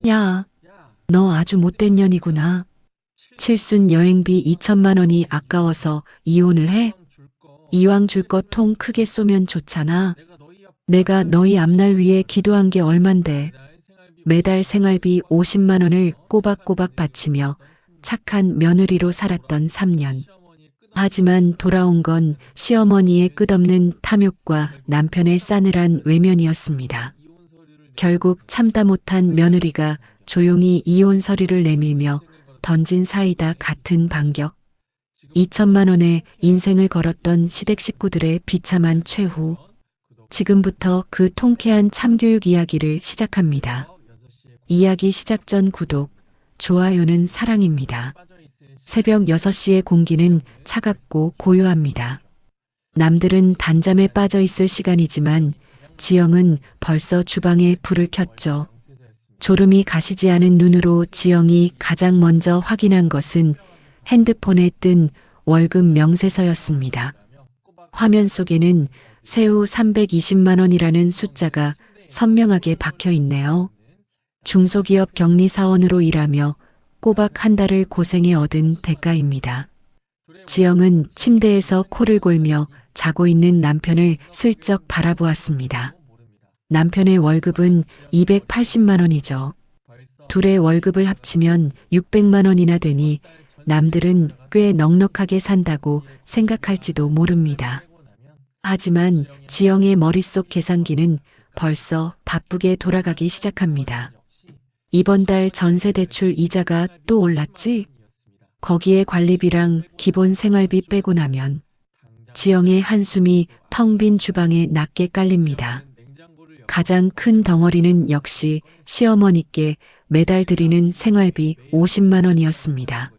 야, 너 아주 못된 년이구나. 칠순 여행비 2천만 원이 아까워서 이혼을 해? 이왕 줄 거 통 크게 쏘면 좋잖아. 내가 너희 앞날 위해 기도한 게 얼만데. 매달 생활비 50만 원을 꼬박꼬박 바치며 착한 며느리로 살았던 3년. 하지만 돌아온 건 시어머니의 끝없는 탐욕과 남편의 싸늘한 외면이었습니다. 결국 참다 못한 며느리가 조용히 이혼 서류를 내밀며 던진 사이다 같은 반격. 2천만 원에 인생을 걸었던 시댁 식구들의 비참한 최후. 지금부터 그 통쾌한 참교육 이야기를 시작합니다. 이야기 시작 전 구독, 좋아요는 사랑입니다. 새벽 6시의 공기는 차갑고 고요합니다. 남들은 단잠에 빠져 있을 시간이지만 지영은 벌써 주방에 불을 켰죠. 졸음이 가시지 않은 눈으로 지영이 가장 먼저 확인한 것은 핸드폰에 뜬 월급 명세서였습니다. 화면 속에는 세후 320만 원이라는 숫자가 선명하게 박혀 있네요. 중소기업 격리사원으로 일하며 꼬박 한 달을 고생해 얻은 대가입니다. 지영은 침대에서 코를 골며 자고 있는 남편을 슬쩍 바라보았습니다. 남편의 월급은 280만 원이죠. 둘의 월급을 합치면 600만 원이나 되니 남들은 꽤 넉넉하게 산다고 생각할지도 모릅니다. 하지만 지영의 머릿속 계산기는 벌써 바쁘게 돌아가기 시작합니다. 이번 달 전세 대출 이자가 또 올랐지? 거기에 관리비랑 기본 생활비 빼고 나면 지영의 한숨이 텅 빈 주방에 낮게 깔립니다. 가장 큰 덩어리는 역시 시어머니께 매달 드리는 생활비 50만 원이었습니다.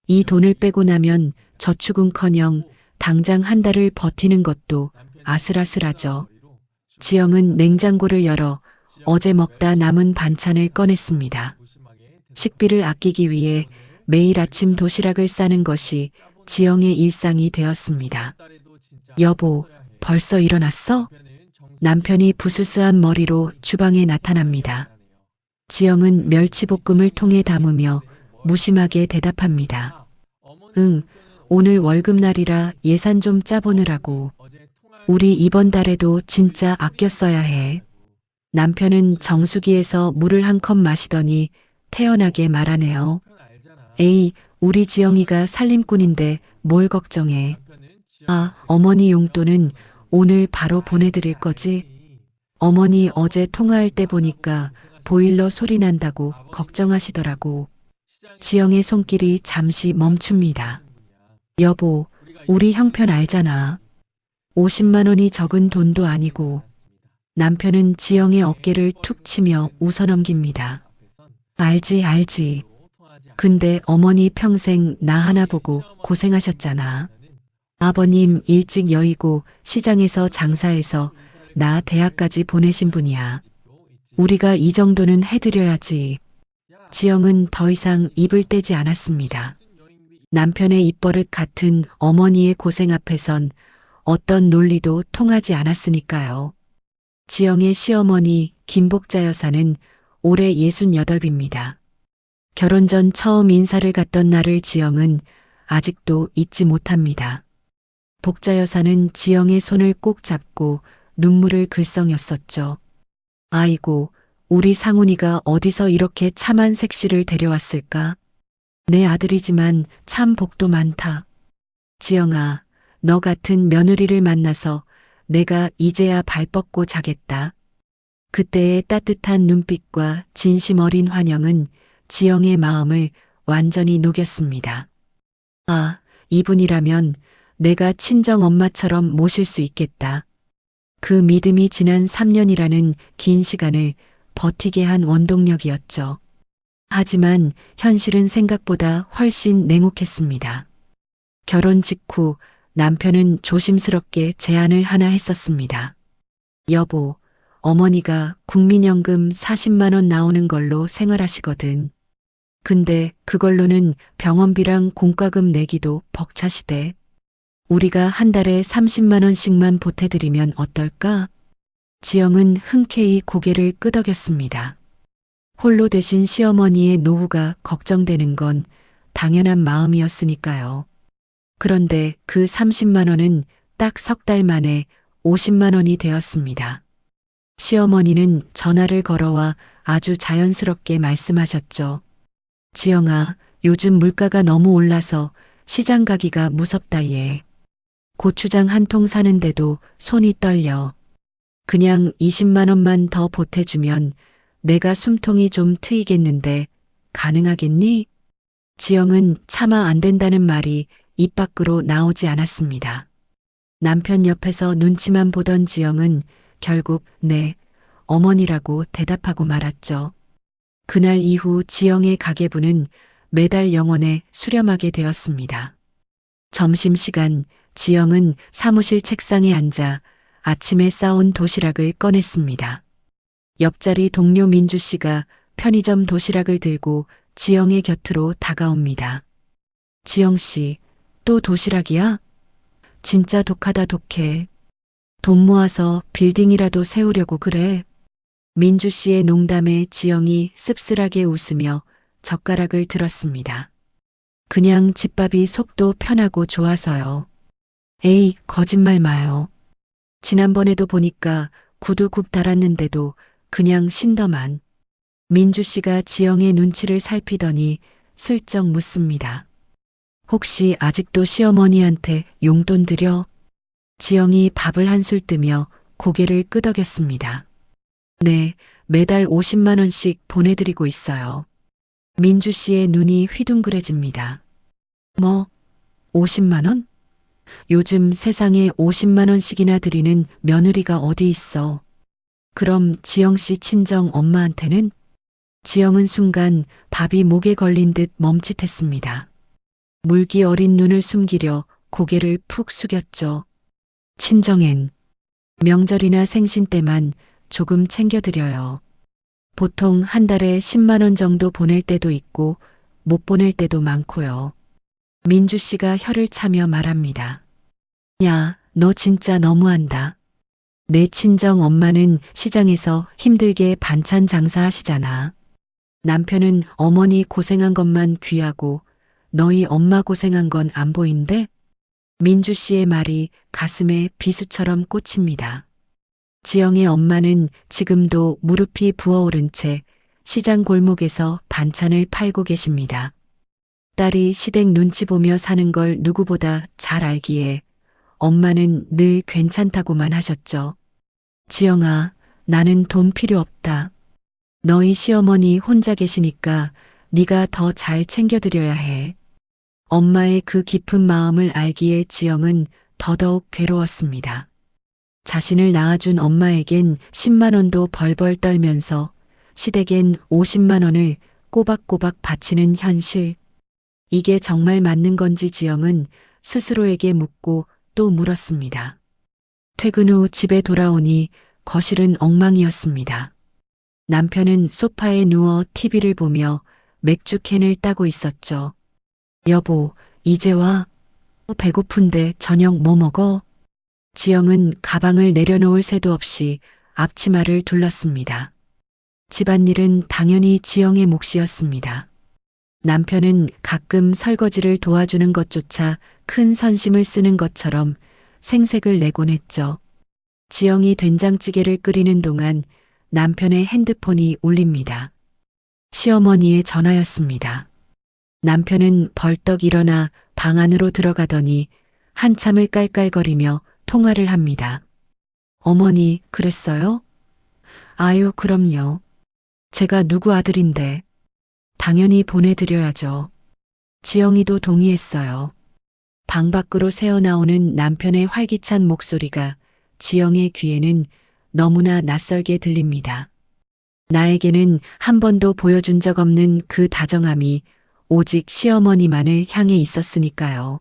이 돈을 빼고 나면 저축은커녕 당장 한 달을 버티는 것도 아슬아슬하죠. 지영은 냉장고를 열어 어제 먹다 남은 반찬을 꺼냈습니다. 식비를 아끼기 위해 매일 아침 도시락을 싸는 것이 지영의 일상이 되었습니다. 여보, 벌써 일어났어? 남편이 부스스한 머리로 주방에 나타납니다. 지영은 멸치볶음을 통에 담으며 무심하게 대답합니다. 응, 오늘 월급날이라 예산 좀 짜보느라고. 우리 이번 달에도 진짜 아껴 써야 해. 남편은 정수기에서 물을 한 컵 마시더니 태연하게 말하네요. 에이, 우리 지영이가 살림꾼인데 뭘 걱정해. 아, 어머니 용돈은 오늘 바로 보내드릴 거지? 어머니 어제 통화할 때 보니까 보일러 소리 난다고 걱정하시더라고. 지영의 손길이 잠시 멈춥니다. 여보, 우리 형편 알잖아. 50만 원이 적은 돈도 아니고. 남편은 지영의 어깨를 툭 치며 웃어넘깁니다. 알지. 근데 어머니 평생 나 하나 보고 고생하셨잖아. 아버님 일찍 여의고 시장에서 장사해서 나 대학까지 보내신 분이야. 우리가 이 정도는 해드려야지. 지영은 더 이상 입을 떼지 않았습니다. 남편의 입버릇 같은 어머니의 고생 앞에선 어떤 논리도 통하지 않았으니까요. 지영의 시어머니 김복자 여사는 올해 68입니다. 결혼 전 처음 인사를 갔던 날을 지영은 아직도 잊지 못합니다. 복자 여사는 지영의 손을 꼭 잡고 눈물을 글썽였었죠. 아이고, 우리 상훈이가 어디서 이렇게 참한 색시를 데려왔을까? 내 아들이지만 참 복도 많다. 지영아, 너 같은 며느리를 만나서 내가 이제야 발 뻗고 자겠다. 그때의 따뜻한 눈빛과 진심 어린 환영은 지영의 마음을 완전히 녹였습니다. 아, 이분이라면 내가 친정 엄마처럼 모실 수 있겠다. 그 믿음이 지난 3년이라는 긴 시간을 버티게 한 원동력이었죠. 하지만 현실은 생각보다 훨씬 냉혹했습니다. 결혼 직후 남편은 조심스럽게 제안을 하나 했었습니다. 여보, 어머니가 국민연금 40만 원 나오는 걸로 생활하시거든. 근데 그걸로는 병원비랑 공과금 내기도 벅차시대. 우리가 한 달에 30만 원씩만 보태드리면 어떨까? 지영은 흔쾌히 고개를 끄덕였습니다. 홀로 되신 시어머니의 노후가 걱정되는 건 당연한 마음이었으니까요. 그런데 그 30만 원은 딱 석 달 만에 50만 원이 되었습니다. 시어머니는 전화를 걸어와 아주 자연스럽게 말씀하셨죠. 지영아, 요즘 물가가 너무 올라서 시장 가기가 무섭다 얘. 고추장 한 통 사는데도 손이 떨려. 그냥 20만 원만 더 보태주면 내가 숨통이 좀 트이겠는데 가능하겠니? 지영은 차마 안 된다는 말이 입 밖으로 나오지 않았습니다. 남편 옆에서 눈치만 보던 지영은 결국 네, 어머니라고 대답하고 말았죠. 그날 이후 지영의 가계부는 매달 영원에 수렴하게 되었습니다. 점심시간 지영은 사무실 책상에 앉아 아침에 싸온 도시락을 꺼냈습니다. 옆자리 동료 민주 씨가 편의점 도시락을 들고 지영의 곁으로 다가옵니다. 지영 씨, 또 도시락이야? 진짜 독하다 독해. 돈 모아서 빌딩이라도 세우려고 그래. 민주 씨의 농담에 지영이 씁쓸하게 웃으며 젓가락을 들었습니다. 그냥 집밥이 속도 편하고 좋아서요. 에이, 거짓말 마요. 지난번에도 보니까 구두 굽 달았는데도 그냥 신더만. 민주 씨가 지영의 눈치를 살피더니 슬쩍 묻습니다. 혹시 아직도 시어머니한테 용돈 드려? 지영이 밥을 한술 뜨며 고개를 끄덕였습니다. 네, 매달 50만 원씩 보내드리고 있어요. 민주 씨의 눈이 휘둥그레집니다. 뭐, 50만 원? 요즘 세상에 50만 원씩이나 드리는 며느리가 어디 있어. 그럼 지영 씨 친정 엄마한테는? 지영은 순간 밥이 목에 걸린 듯 멈칫했습니다. 물기 어린 눈을 숨기려 고개를 푹 숙였죠. 친정엔 명절이나 생신 때만 조금 챙겨드려요. 보통 한 달에 10만 원 정도 보낼 때도 있고 못 보낼 때도 많고요. 민주 씨가 혀를 차며 말합니다. 야, 너 진짜 너무한다. 내 친정 엄마는 시장에서 힘들게 반찬 장사하시잖아. 남편은 어머니 고생한 것만 귀하고 너희 엄마 고생한 건 안 보인대? 민주 씨의 말이 가슴에 비수처럼 꽂힙니다. 지영의 엄마는 지금도 무릎이 부어오른 채 시장 골목에서 반찬을 팔고 계십니다. 딸이 시댁 눈치 보며 사는 걸 누구보다 잘 알기에 엄마는 늘 괜찮다고만 하셨죠. 지영아, 나는 돈 필요 없다. 너희 시어머니 혼자 계시니까 네가 더 잘 챙겨드려야 해. 엄마의 그 깊은 마음을 알기에 지영은 더더욱 괴로웠습니다. 자신을 낳아준 엄마에겐 10만 원도 벌벌 떨면서 시댁엔 50만 원을 꼬박꼬박 바치는 현실. 이게 정말 맞는 건지 지영은 스스로에게 묻고 또 물었습니다. 퇴근 후 집에 돌아오니 거실은 엉망이었습니다. 남편은 소파에 누워 TV를 보며 맥주캔을 따고 있었죠. 여보, 이제 와. 배고픈데 저녁 뭐 먹어? 지영은 가방을 내려놓을 새도 없이 앞치마를 둘렀습니다. 집안일은 당연히 지영의 몫이었습니다. 남편은 가끔 설거지를 도와주는 것조차 큰 선심을 쓰는 것처럼 생색을 내곤 했죠. 지영이 된장찌개를 끓이는 동안 남편의 핸드폰이 울립니다. 시어머니의 전화였습니다. 남편은 벌떡 일어나 방 안으로 들어가더니 한참을 깔깔거리며 통화를 합니다. 어머니, 그랬어요? 아유, 그럼요. 제가 누구 아들인데. 당연히 보내드려야죠. 지영이도 동의했어요. 방 밖으로 새어나오는 남편의 활기찬 목소리가 지영의 귀에는 너무나 낯설게 들립니다. 나에게는 한 번도 보여준 적 없는 그 다정함이 오직 시어머니만을 향해 있었으니까요.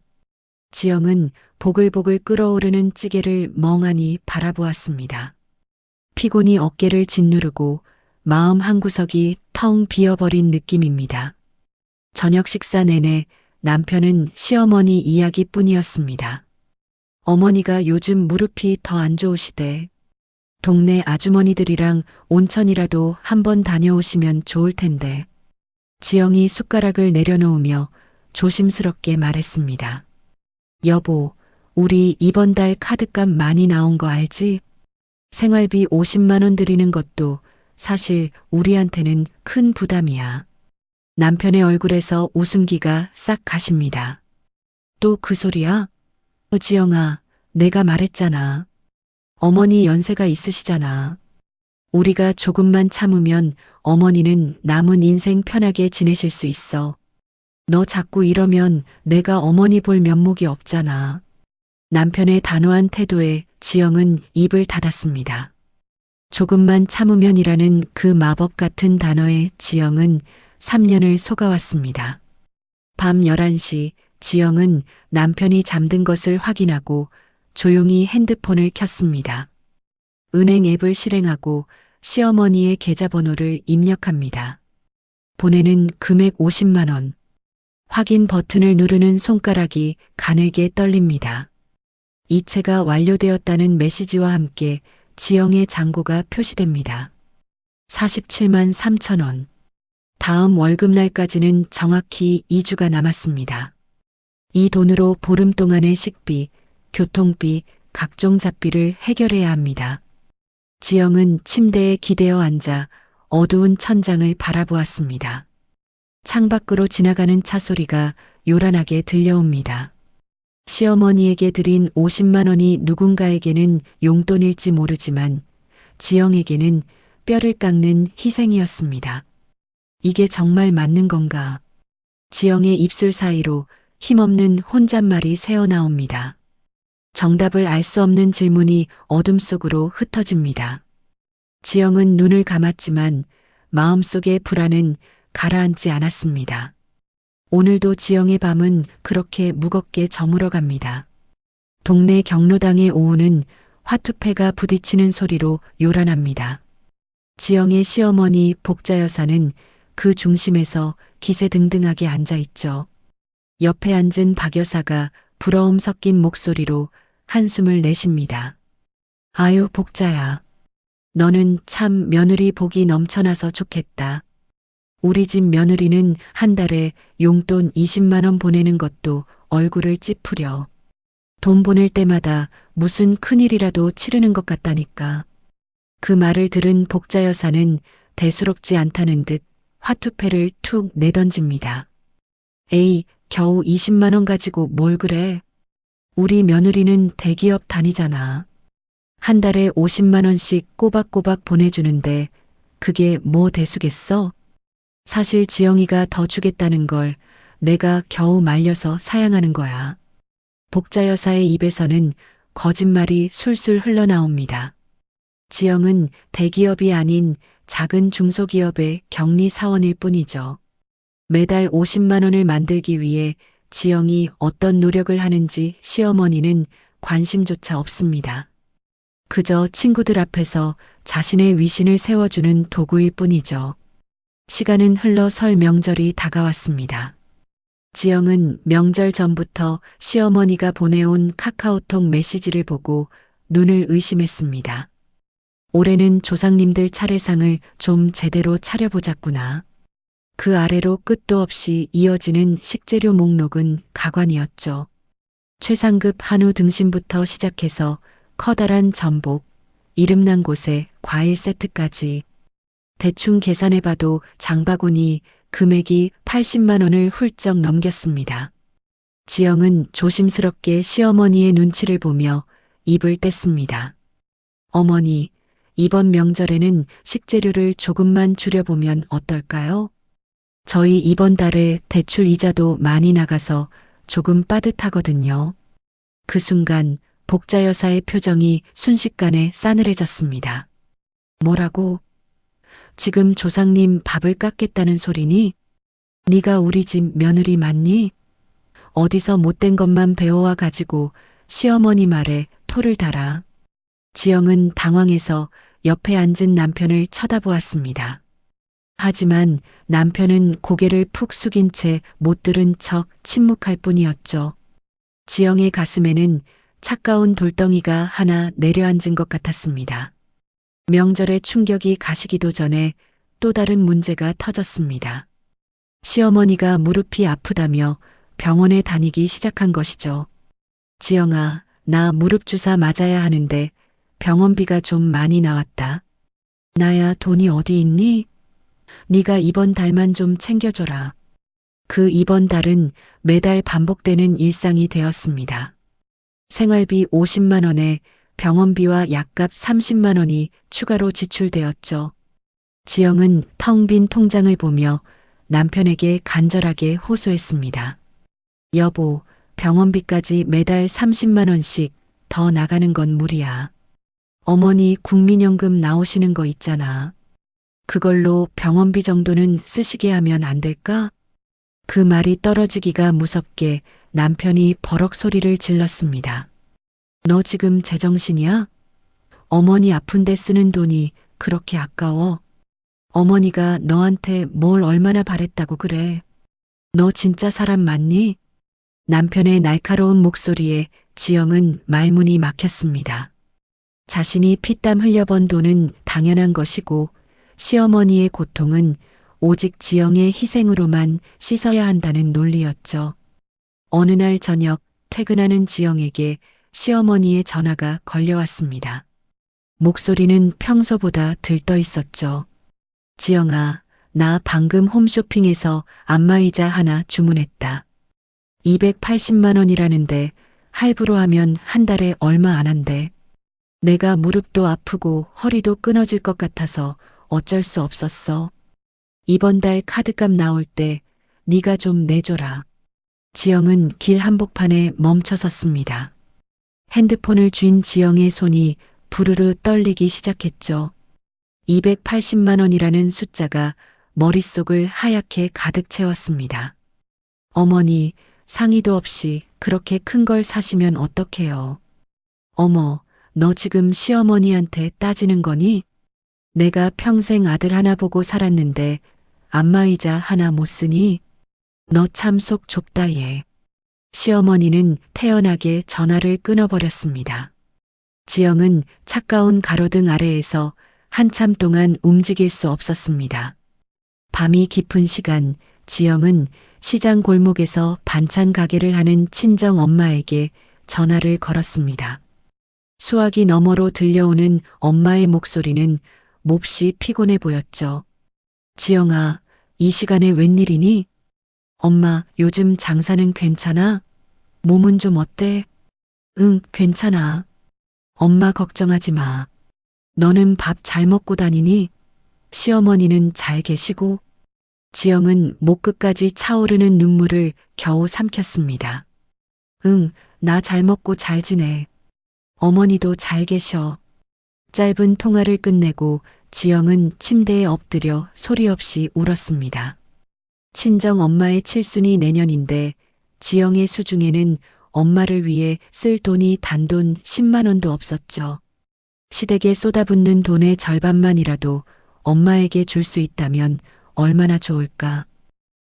지영은 보글보글 끓어오르는 찌개를 멍하니 바라보았습니다. 피곤이 어깨를 짓누르고 마음 한구석이 텅 비어버린 느낌입니다. 저녁 식사 내내 남편은 시어머니 이야기뿐이었습니다. 어머니가 요즘 무릎이 더 안 좋으시대. 동네 아주머니들이랑 온천이라도 한번 다녀오시면 좋을 텐데. 지영이 숟가락을 내려놓으며 조심스럽게 말했습니다. 여보, 우리 이번 달 카드값 많이 나온 거 알지? 생활비 50만 원 드리는 것도 사실 우리한테는 큰 부담이야. 남편의 얼굴에서 웃음기가 싹 가십니다. 또 그 소리야? 지영아, 내가 말했잖아. 어머니 연세가 있으시잖아. 우리가 조금만 참으면 어머니는 남은 인생 편하게 지내실 수 있어. 너 자꾸 이러면 내가 어머니 볼 면목이 없잖아. 남편의 단호한 태도에 지영은 입을 닫았습니다. 조금만 참으면이라는 그 마법 같은 단어에 지영은 3년을 속아왔습니다. 밤 11시 지영은 남편이 잠든 것을 확인하고 조용히 핸드폰을 켰습니다. 은행 앱을 실행하고 시어머니의 계좌번호를 입력합니다. 보내는 금액 50만 원. 확인 버튼을 누르는 손가락이 가늘게 떨립니다. 이체가 완료되었다는 메시지와 함께 지영의 잔고가 표시됩니다. 47만 3천 원. 다음 월급날까지는 정확히 2주가 남았습니다. 이 돈으로 보름 동안의 식비, 교통비, 각종 잡비를 해결해야 합니다. 지영은 침대에 기대어 앉아 어두운 천장을 바라보았습니다. 창밖으로 지나가는 차 소리가 요란하게 들려옵니다. 시어머니에게 드린 50만 원이 누군가에게는 용돈일지 모르지만 지영에게는 뼈를 깎는 희생이었습니다. 이게 정말 맞는 건가? 지영의 입술 사이로 힘없는 혼잣말이 새어나옵니다. 정답을 알 수 없는 질문이 어둠 속으로 흩어집니다. 지영은 눈을 감았지만 마음속의 불안은 가라앉지 않았습니다. 오늘도 지영의 밤은 그렇게 무겁게 저물어갑니다. 동네 경로당의 오후는 화투패가 부딪히는 소리로 요란합니다. 지영의 시어머니 복자 여사는 그 중심에서 기세등등하게 앉아있죠. 옆에 앉은 박 여사가 부러움 섞인 목소리로 한숨을 내쉽니다. 아유 복자야. 너는 참 며느리 복이 넘쳐나서 좋겠다. 우리 집 며느리는 한 달에 용돈 20만 원 보내는 것도 얼굴을 찌푸려. 돈 보낼 때마다 무슨 큰일이라도 치르는 것 같다니까. 그 말을 들은 복자 여사는 대수롭지 않다는 듯 화투패를 툭 내던집니다. 에이, 겨우 20만 원 가지고 뭘 그래? 우리 며느리는 대기업 다니잖아. 한 달에 50만 원씩 꼬박꼬박 보내주는데 그게 뭐 대수겠어? 사실 지영이가 더 주겠다는 걸 내가 겨우 말려서 사양하는 거야. 복자 여사의 입에서는 거짓말이 술술 흘러나옵니다. 지영은 대기업이 아닌 작은 중소기업의 격리 사원일 뿐이죠. 매달 50만 원을 만들기 위해 지영이 어떤 노력을 하는지 시어머니는 관심조차 없습니다. 그저 친구들 앞에서 자신의 위신을 세워주는 도구일 뿐이죠. 시간은 흘러 설 명절이 다가왔습니다. 지영은 명절 전부터 시어머니가 보내온 카카오톡 메시지를 보고 눈을 의심했습니다. 올해는 조상님들 차례상을 좀 제대로 차려보자꾸나. 그 아래로 끝도 없이 이어지는 식재료 목록은 가관이었죠. 최상급 한우 등심부터 시작해서 커다란 전복, 이름난 곳에 과일 세트까지. 대충 계산해봐도 장바구니 금액이 80만 원을 훌쩍 넘겼습니다. 지영은 조심스럽게 시어머니의 눈치를 보며 입을 뗐습니다. 어머니, 이번 명절에는 식재료를 조금만 줄여보면 어떨까요? 저희 이번 달에 대출 이자도 많이 나가서 조금 빠듯하거든요. 그 순간 복자 여사의 표정이 순식간에 싸늘해졌습니다. 뭐라고? 지금 조상님 밥을 깎겠다는 소리니? 네가 우리 집 며느리 맞니? 어디서 못된 것만 배워와 가지고 시어머니 말에 토를 달아. 지영은 당황해서 옆에 앉은 남편을 쳐다보았습니다. 하지만 남편은 고개를 푹 숙인 채 못 들은 척 침묵할 뿐이었죠. 지영의 가슴에는 차가운 돌덩이가 하나 내려앉은 것 같았습니다. 명절의 충격이 가시기도 전에 또 다른 문제가 터졌습니다. 시어머니가 무릎이 아프다며 병원에 다니기 시작한 것이죠. 지영아, 나 무릎 주사 맞아야 하는데 병원비가 좀 많이 나왔다. 나야 돈이 어디 있니? 네가 이번 달만 좀 챙겨줘라. 그 이번 달은 매달 반복되는 일상이 되었습니다. 생활비 50만 원에 병원비와 약값 30만 원이 추가로 지출되었죠. 지영은 텅 빈 통장을 보며 남편에게 간절하게 호소했습니다. 여보, 병원비까지 매달 30만 원씩 더 나가는 건 무리야. 어머니 국민연금 나오시는 거 있잖아. 그걸로 병원비 정도는 쓰시게 하면 안 될까? 그 말이 떨어지기가 무섭게 남편이 버럭 소리를 질렀습니다. 너 지금 제정신이야? 어머니 아픈데 쓰는 돈이 그렇게 아까워? 어머니가 너한테 뭘 얼마나 바랬다고 그래? 너 진짜 사람 맞니? 남편의 날카로운 목소리에 지영은 말문이 막혔습니다. 자신이 피땀 흘려번 돈은 당연한 것이고 시어머니의 고통은 오직 지영의 희생으로만 씻어야 한다는 논리였죠. 어느 날 저녁 퇴근하는 지영에게 시어머니의 전화가 걸려왔습니다. 목소리는 평소보다 들떠 있었죠. 지영아, 나 방금 홈쇼핑에서 안마의자 하나 주문했다. 280만 원이라는데 할부로 하면 한 달에 얼마 안 한대. 내가 무릎도 아프고 허리도 끊어질 것 같아서 어쩔 수 없었어. 이번 달 카드값 나올 때 네가 좀 내줘라. 지영은 길 한복판에 멈춰 섰습니다. 핸드폰을 쥔 지영의 손이 부르르 떨리기 시작했죠. 280만 원이라는 숫자가 머릿속을 하얗게 가득 채웠습니다. 어머니, 상의도 없이 그렇게 큰 걸 사시면 어떡해요. 어머, 너 지금 시어머니한테 따지는 거니? 내가 평생 아들 하나 보고 살았는데 안마의자 하나 못 쓰니? 너 참 속 좁다 얘. 시어머니는 태연하게 전화를 끊어버렸습니다. 지영은 차가운 가로등 아래에서 한참 동안 움직일 수 없었습니다. 밤이 깊은 시간, 지영은 시장 골목에서 반찬 가게를 하는 친정 엄마에게 전화를 걸었습니다. 수화기 너머로 들려오는 엄마의 목소리는 몹시 피곤해 보였죠. 지영아, 이 시간에 웬일이니? 엄마, 요즘 장사는 괜찮아? 몸은 좀 어때? 응, 괜찮아. 엄마 걱정하지 마. 너는 밥 잘 먹고 다니니? 시어머니는 잘 계시고? 지영은 목 끝까지 차오르는 눈물을 겨우 삼켰습니다. 응, 나 잘 먹고 잘 지내. 어머니도 잘 계셔. 짧은 통화를 끝내고 지영은 침대에 엎드려 소리 없이 울었습니다. 친정 엄마의 칠순이 내년인데 지영의 수중에는 엄마를 위해 쓸 돈이 단돈 10만 원도 없었죠. 시댁에 쏟아붓는 돈의 절반만이라도 엄마에게 줄 수 있다면 얼마나 좋을까.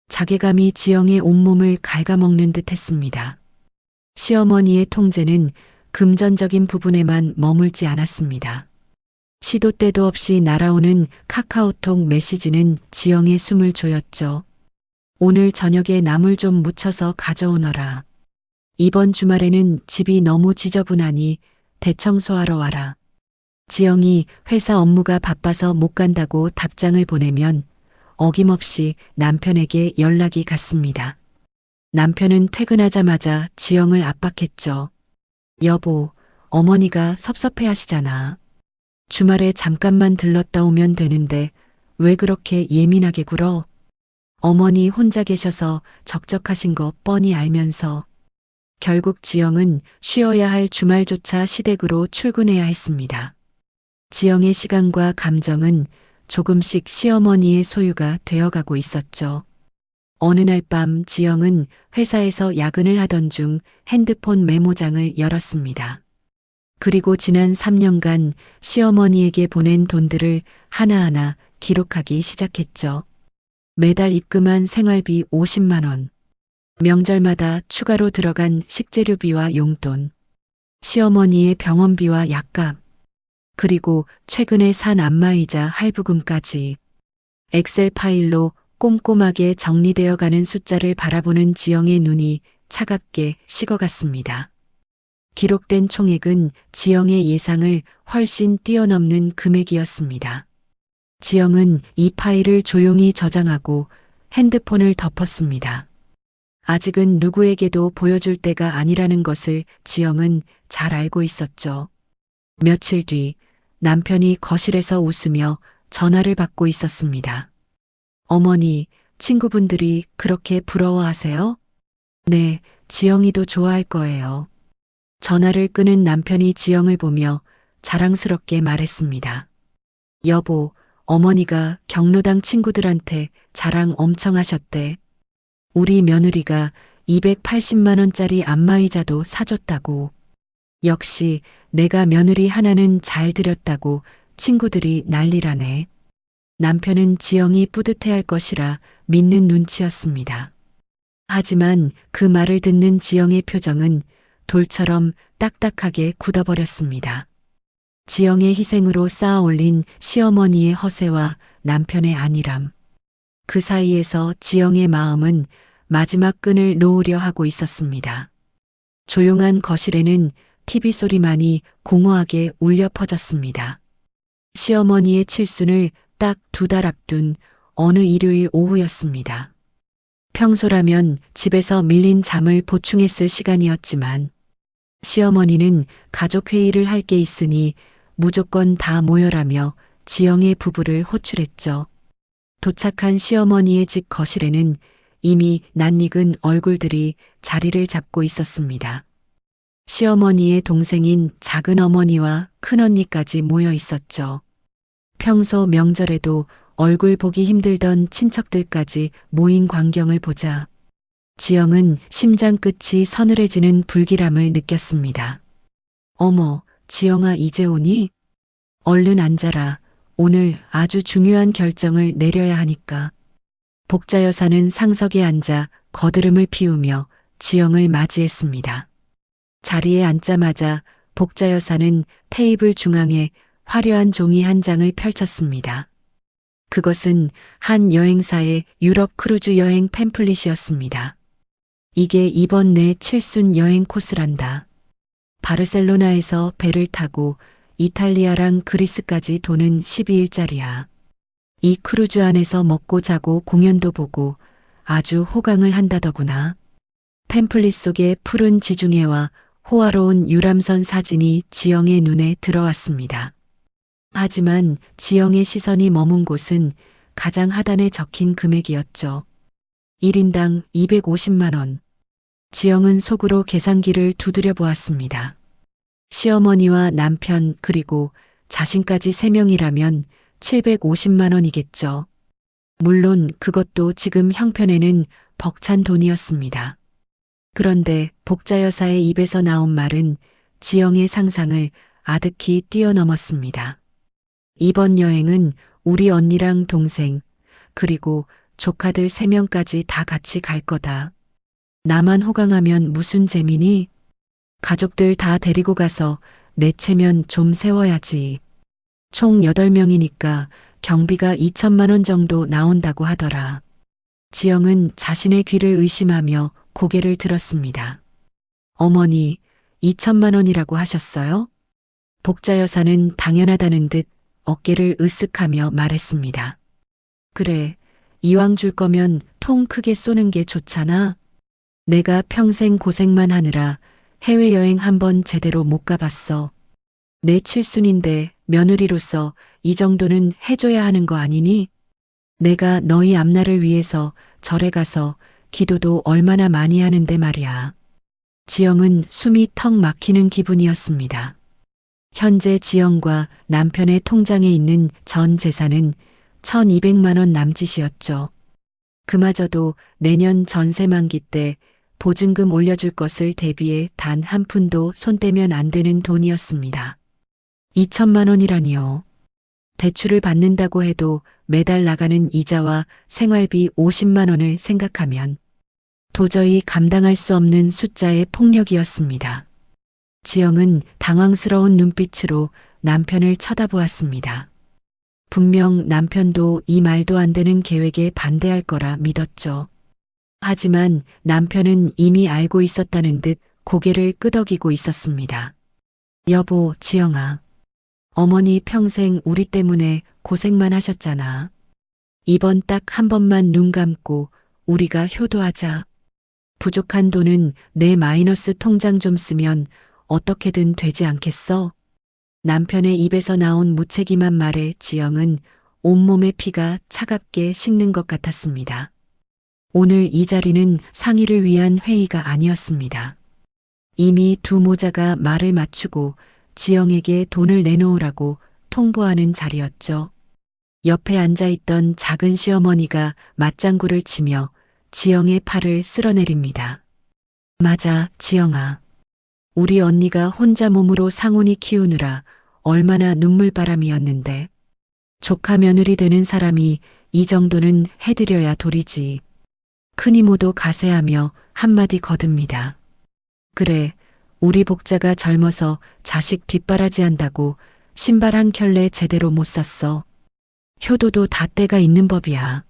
자괴감이 지영의 온몸을 갉아먹는 듯 했습니다. 시어머니의 통제는 금전적인 부분에만 머물지 않았습니다. 시도 때도 없이 날아오는 카카오톡 메시지는 지영의 숨을 조였죠. 오늘 저녁에 나물 좀 무쳐서 가져오너라. 이번 주말에는 집이 너무 지저분하니 대청소하러 와라. 지영이 회사 업무가 바빠서 못 간다고 답장을 보내면 어김없이 남편에게 연락이 갔습니다. 남편은 퇴근하자마자 지영을 압박했죠. 여보, 어머니가 섭섭해 하시잖아. 주말에 잠깐만 들렀다 오면 되는데 왜 그렇게 예민하게 굴어? 어머니 혼자 계셔서 적적하신 거 뻔히 알면서. 결국 지영은 쉬어야 할 주말조차 시댁으로 출근해야 했습니다. 지영의 시간과 감정은 조금씩 시어머니의 소유가 되어가고 있었죠. 어느 날 밤 지영은 회사에서 야근을 하던 중 핸드폰 메모장을 열었습니다. 그리고 지난 3년간 시어머니에게 보낸 돈들을 하나하나 기록하기 시작했죠. 매달 입금한 생활비 50만 원. 명절마다 추가로 들어간 식재료비와 용돈. 시어머니의 병원비와 약값. 그리고 최근에 산 안마의자 할부금까지 엑셀 파일로 꼼꼼하게 정리되어 가는 숫자를 바라보는 지영의 눈이 차갑게 식어갔습니다. 기록된 총액은 지영의 예상을 훨씬 뛰어넘는 금액이었습니다. 지영은 이 파일을 조용히 저장하고 핸드폰을 덮었습니다. 아직은 누구에게도 보여줄 때가 아니라는 것을 지영은 잘 알고 있었죠. 며칠 뒤 남편이 거실에서 웃으며 전화를 받고 있었습니다. 어머니, 친구분들이 그렇게 부러워하세요? 네, 지영이도 좋아할 거예요. 전화를 끊은 남편이 지영을 보며 자랑스럽게 말했습니다. 여보, 어머니가 경로당 친구들한테 자랑 엄청 하셨대. 우리 며느리가 280만 원짜리 안마의자도 사줬다고. 역시 내가 며느리 하나는 잘 들였다고 친구들이 난리라네. 남편은 지영이 뿌듯해할 것이라 믿는 눈치였습니다. 하지만 그 말을 듣는 지영의 표정은 돌처럼 딱딱하게 굳어버렸습니다. 지영의 희생으로 쌓아 올린 시어머니의 허세와 남편의 안일함. 그 사이에서 지영의 마음은 마지막 끈을 놓으려 하고 있었습니다. 조용한 거실에는 TV 소리만이 공허하게 울려 퍼졌습니다. 시어머니의 칠순을 딱 2달 앞둔 어느 일요일 오후였습니다. 평소라면 집에서 밀린 잠을 보충했을 시간이었지만 시어머니는 가족회의를 할 게 있으니 무조건 다 모여라며 지영의 부부를 호출했죠. 도착한 시어머니의 집 거실에는 이미 낯익은 얼굴들이 자리를 잡고 있었습니다. 시어머니의 동생인 작은 어머니와 큰언니까지 모여 있었죠. 평소 명절에도 얼굴 보기 힘들던 친척들까지 모인 광경을 보자 지영은 심장 끝이 서늘해지는 불길함을 느꼈습니다. 어머, 지영아 이제 오니? 얼른 앉아라. 오늘 아주 중요한 결정을 내려야 하니까. 복자 여사는 상석에 앉아 거드름을 피우며 지영을 맞이했습니다. 자리에 앉자마자 복자 여사는 테이블 중앙에 화려한 종이 한 장을 펼쳤습니다. 그것은 한 여행사의 유럽 크루즈 여행 팸플릿이었습니다. 이게 이번 내 칠순 여행 코스란다. 바르셀로나에서 배를 타고 이탈리아랑 그리스까지 도는 12일짜리야. 이 크루즈 안에서 먹고 자고 공연도 보고 아주 호강을 한다더구나. 팸플릿 속에 푸른 지중해와 호화로운 유람선 사진이 지영의 눈에 들어왔습니다. 하지만 지영의 시선이 머문 곳은 가장 하단에 적힌 금액이었죠. 1인당 250만 원. 지영은 속으로 계산기를 두드려 보았습니다. 시어머니와 남편 그리고 자신까지 3명이라면 750만 원이겠죠. 물론 그것도 지금 형편에는 벅찬 돈이었습니다. 그런데 복자 여사의 입에서 나온 말은 지영의 상상을 아득히 뛰어넘었습니다. 이번 여행은 우리 언니랑 동생 그리고 조카들 3명까지 다 같이 갈 거다. 나만 호강하면 무슨 재미니? 가족들 다 데리고 가서 내 체면 좀 세워야지. 총 8명이니까 경비가 2천만 원 정도 나온다고 하더라. 지영은 자신의 귀를 의심하며 고개를 들었습니다. 어머니, 2천만 원이라고 하셨어요? 복자 여사는 당연하다는 듯 어깨를 으쓱하며 말했습니다. 그래, 이왕 줄 거면 통 크게 쏘는 게 좋잖아. 내가 평생 고생만 하느라 해외여행 한번 제대로 못 가봤어. 내 칠순인데 며느리로서 이 정도는 해줘야 하는 거 아니니? 내가 너희 앞날을 위해서 절에 가서 기도도 얼마나 많이 하는데 말이야. 지영은 숨이 턱 막히는 기분이었습니다. 현재 지영과 남편의 통장에 있는 전 재산은 1,200만 원 남짓이었죠. 그마저도 내년 전세 만기 때 보증금 올려줄 것을 대비해 단 한 푼도 손 떼면 안 되는 돈이었습니다. 2천만 원이라니요. 대출을 받는다고 해도 매달 나가는 이자와 생활비 50만 원을 생각하면 도저히 감당할 수 없는 숫자의 폭력이었습니다. 지영은 당황스러운 눈빛으로 남편을 쳐다보았습니다. 분명 남편도 이 말도 안 되는 계획에 반대할 거라 믿었죠. 하지만 남편은 이미 알고 있었다는 듯 고개를 끄덕이고 있었습니다. 여보, 지영아. 어머니 평생 우리 때문에 고생만 하셨잖아. 이번 딱 한 번만 눈 감고 우리가 효도하자. 부족한 돈은 내 마이너스 통장 좀 쓰면 어떻게든 되지 않겠어? 남편의 입에서 나온 무책임한 말에 지영은 온몸의 피가 차갑게 식는 것 같았습니다. 오늘 이 자리는 상의를 위한 회의가 아니었습니다. 이미 두 모자가 말을 맞추고 지영에게 돈을 내놓으라고 통보하는 자리였죠. 옆에 앉아있던 작은 시어머니가 맞장구를 치며 지영의 팔을 쓸어내립니다. 맞아, 지영아. 우리 언니가 혼자 몸으로 상훈이 키우느라 얼마나 눈물바람이었는데. 조카 며느리 되는 사람이 이 정도는 해드려야 도리지. 큰이모도 가세하며 한마디 거듭니다. 그래, 우리 복자가 젊어서 자식 뒷바라지 한다고 신발 한 켤레 제대로 못 샀어. 효도도 다 때가 있는 법이야.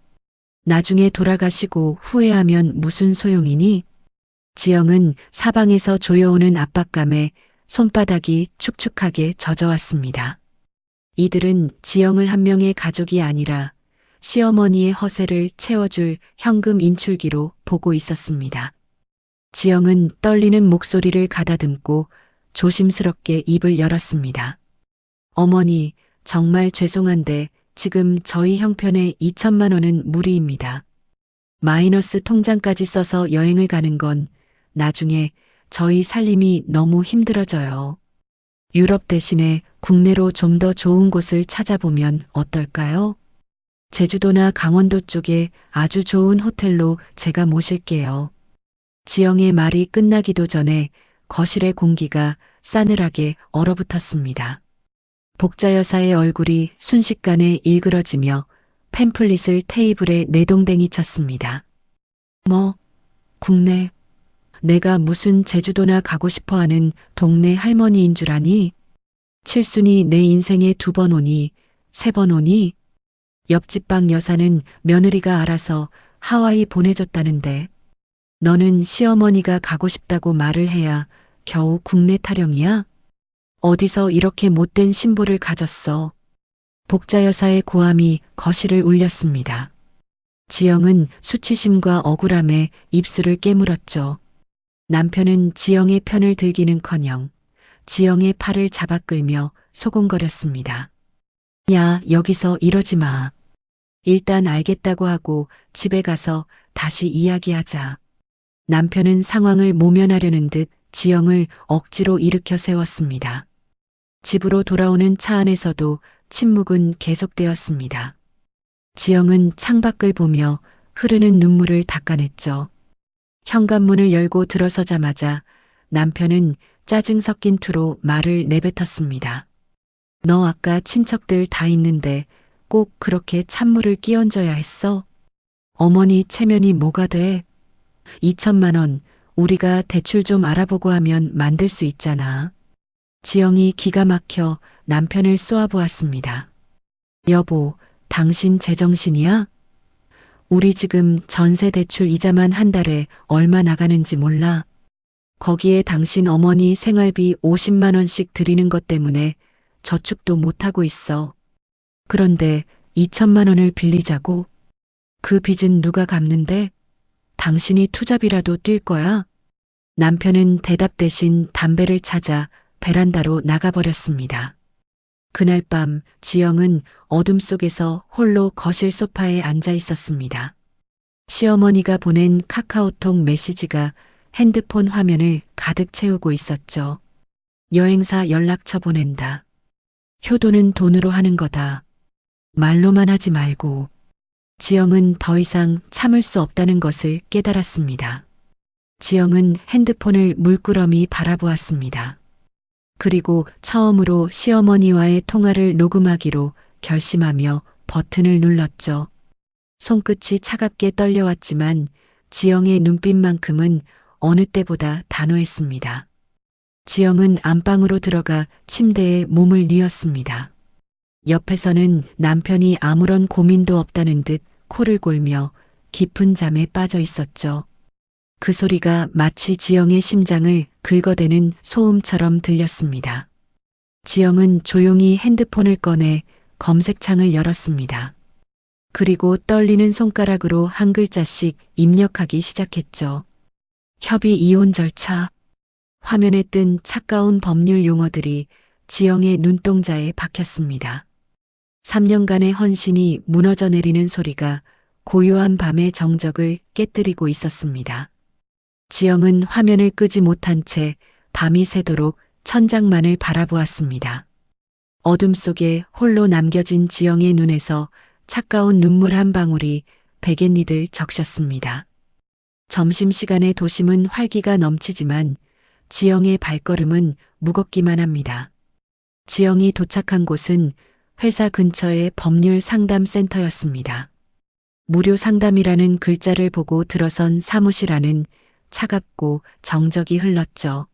나중에 돌아가시고 후회하면 무슨 소용이니? 지영은 사방에서 조여오는 압박감에 손바닥이 축축하게 젖어왔습니다. 이들은 지영을 한 명의 가족이 아니라 시어머니의 허세를 채워줄 현금 인출기로 보고 있었습니다. 지영은 떨리는 목소리를 가다듬고 조심스럽게 입을 열었습니다. 어머니, 정말 죄송한데 지금 저희 형편에 2천만 원은 무리입니다. 마이너스 통장까지 써서 여행을 가는 건 나중에 저희 살림이 너무 힘들어져요. 유럽 대신에 국내로 좀 더 좋은 곳을 찾아보면 어떨까요? 제주도나 강원도 쪽에 아주 좋은 호텔로 제가 모실게요. 지영의 말이 끝나기도 전에 거실의 공기가 싸늘하게 얼어붙었습니다. 복자 여사의 얼굴이 순식간에 일그러지며 팸플릿을 테이블에 내동댕이 쳤습니다. 뭐, 국내, 내가 무슨 제주도나 가고 싶어하는 동네 할머니인 줄 아니? 칠순이 내 인생에 2번 오니, 3번 오니? 옆집 방 여사는 며느리가 알아서 하와이 보내줬다는데 너는 시어머니가 가고 싶다고 말을 해야 겨우 국내 타령이야? 어디서 이렇게 못된 신보를 가졌어? 복자 여사의 고함이 거실을 울렸습니다. 지영은 수치심과 억울함에 입술을 깨물었죠. 남편은 지영의 편을 들기는커녕 지영의 팔을 잡아 끌며 소곤거렸습니다. 야, 여기서 이러지 마. 일단 알겠다고 하고 집에 가서 다시 이야기하자. 남편은 상황을 모면하려는 듯 지영을 억지로 일으켜 세웠습니다. 집으로 돌아오는 차 안에서도 침묵은 계속되었습니다. 지영은 창밖을 보며 흐르는 눈물을 닦아냈죠. 현관문을 열고 들어서자마자 남편은 짜증 섞인 투로 말을 내뱉었습니다. 너 아까 친척들 다 있는데 꼭 그렇게 찬물을 끼얹어야 했어? 어머니 체면이 뭐가 돼? 2천만 원 우리가 대출 좀 알아보고 하면 만들 수 있잖아. 지영이 기가 막혀 남편을 쏘아보았습니다. 여보, 당신 제정신이야? 우리 지금 전세 대출 이자만 한 달에 얼마 나가는지 몰라. 거기에 당신 어머니 생활비 50만 원씩 드리는 것 때문에 저축도 못하고 있어. 그런데 2천만 원을 빌리자고? 그 빚은 누가 갚는데? 당신이 투잡이라도 뛸 거야? 남편은 대답 대신 담배를 찾아 베란다로 나가버렸습니다. 그날 밤 지영은 어둠 속에서 홀로 거실 소파에 앉아 있었습니다. 시어머니가 보낸 카카오톡 메시지가 핸드폰 화면을 가득 채우고 있었죠. 여행사 연락처 보낸다. 효도는 돈으로 하는 거다. 말로만 하지 말고. 지영은 더 이상 참을 수 없다는 것을 깨달았습니다. 지영은 핸드폰을 물끄러미 바라보았습니다. 그리고 처음으로 시어머니와의 통화를 녹음하기로 결심하며 버튼을 눌렀죠. 손끝이 차갑게 떨려왔지만 지영의 눈빛만큼은 어느 때보다 단호했습니다. 지영은 안방으로 들어가 침대에 몸을 뉘었습니다. 옆에서는 남편이 아무런 고민도 없다는 듯 코를 골며 깊은 잠에 빠져 있었죠. 그 소리가 마치 지영의 심장을 긁어대는 소음처럼 들렸습니다. 지영은 조용히 핸드폰을 꺼내 검색창을 열었습니다. 그리고 떨리는 손가락으로 한 글자씩 입력하기 시작했죠. 협의 이혼 절차. 화면에 뜬 차가운 법률 용어들이 지영의 눈동자에 박혔습니다. 3년간의 헌신이 무너져 내리는 소리가 고요한 밤의 정적을 깨뜨리고 있었습니다. 지영은 화면을 끄지 못한 채 밤이 새도록 천장만을 바라보았습니다. 어둠 속에 홀로 남겨진 지영의 눈에서 차가운 눈물 한 방울이 베갯니들 적셨습니다. 점심시간의 도심은 활기가 넘치지만 지영의 발걸음은 무겁기만 합니다. 지영이 도착한 곳은 회사 근처의 법률 상담센터였습니다. 무료 상담이라는 글자를 보고 들어선 사무실 안은 차갑고 정적이 흘렀죠.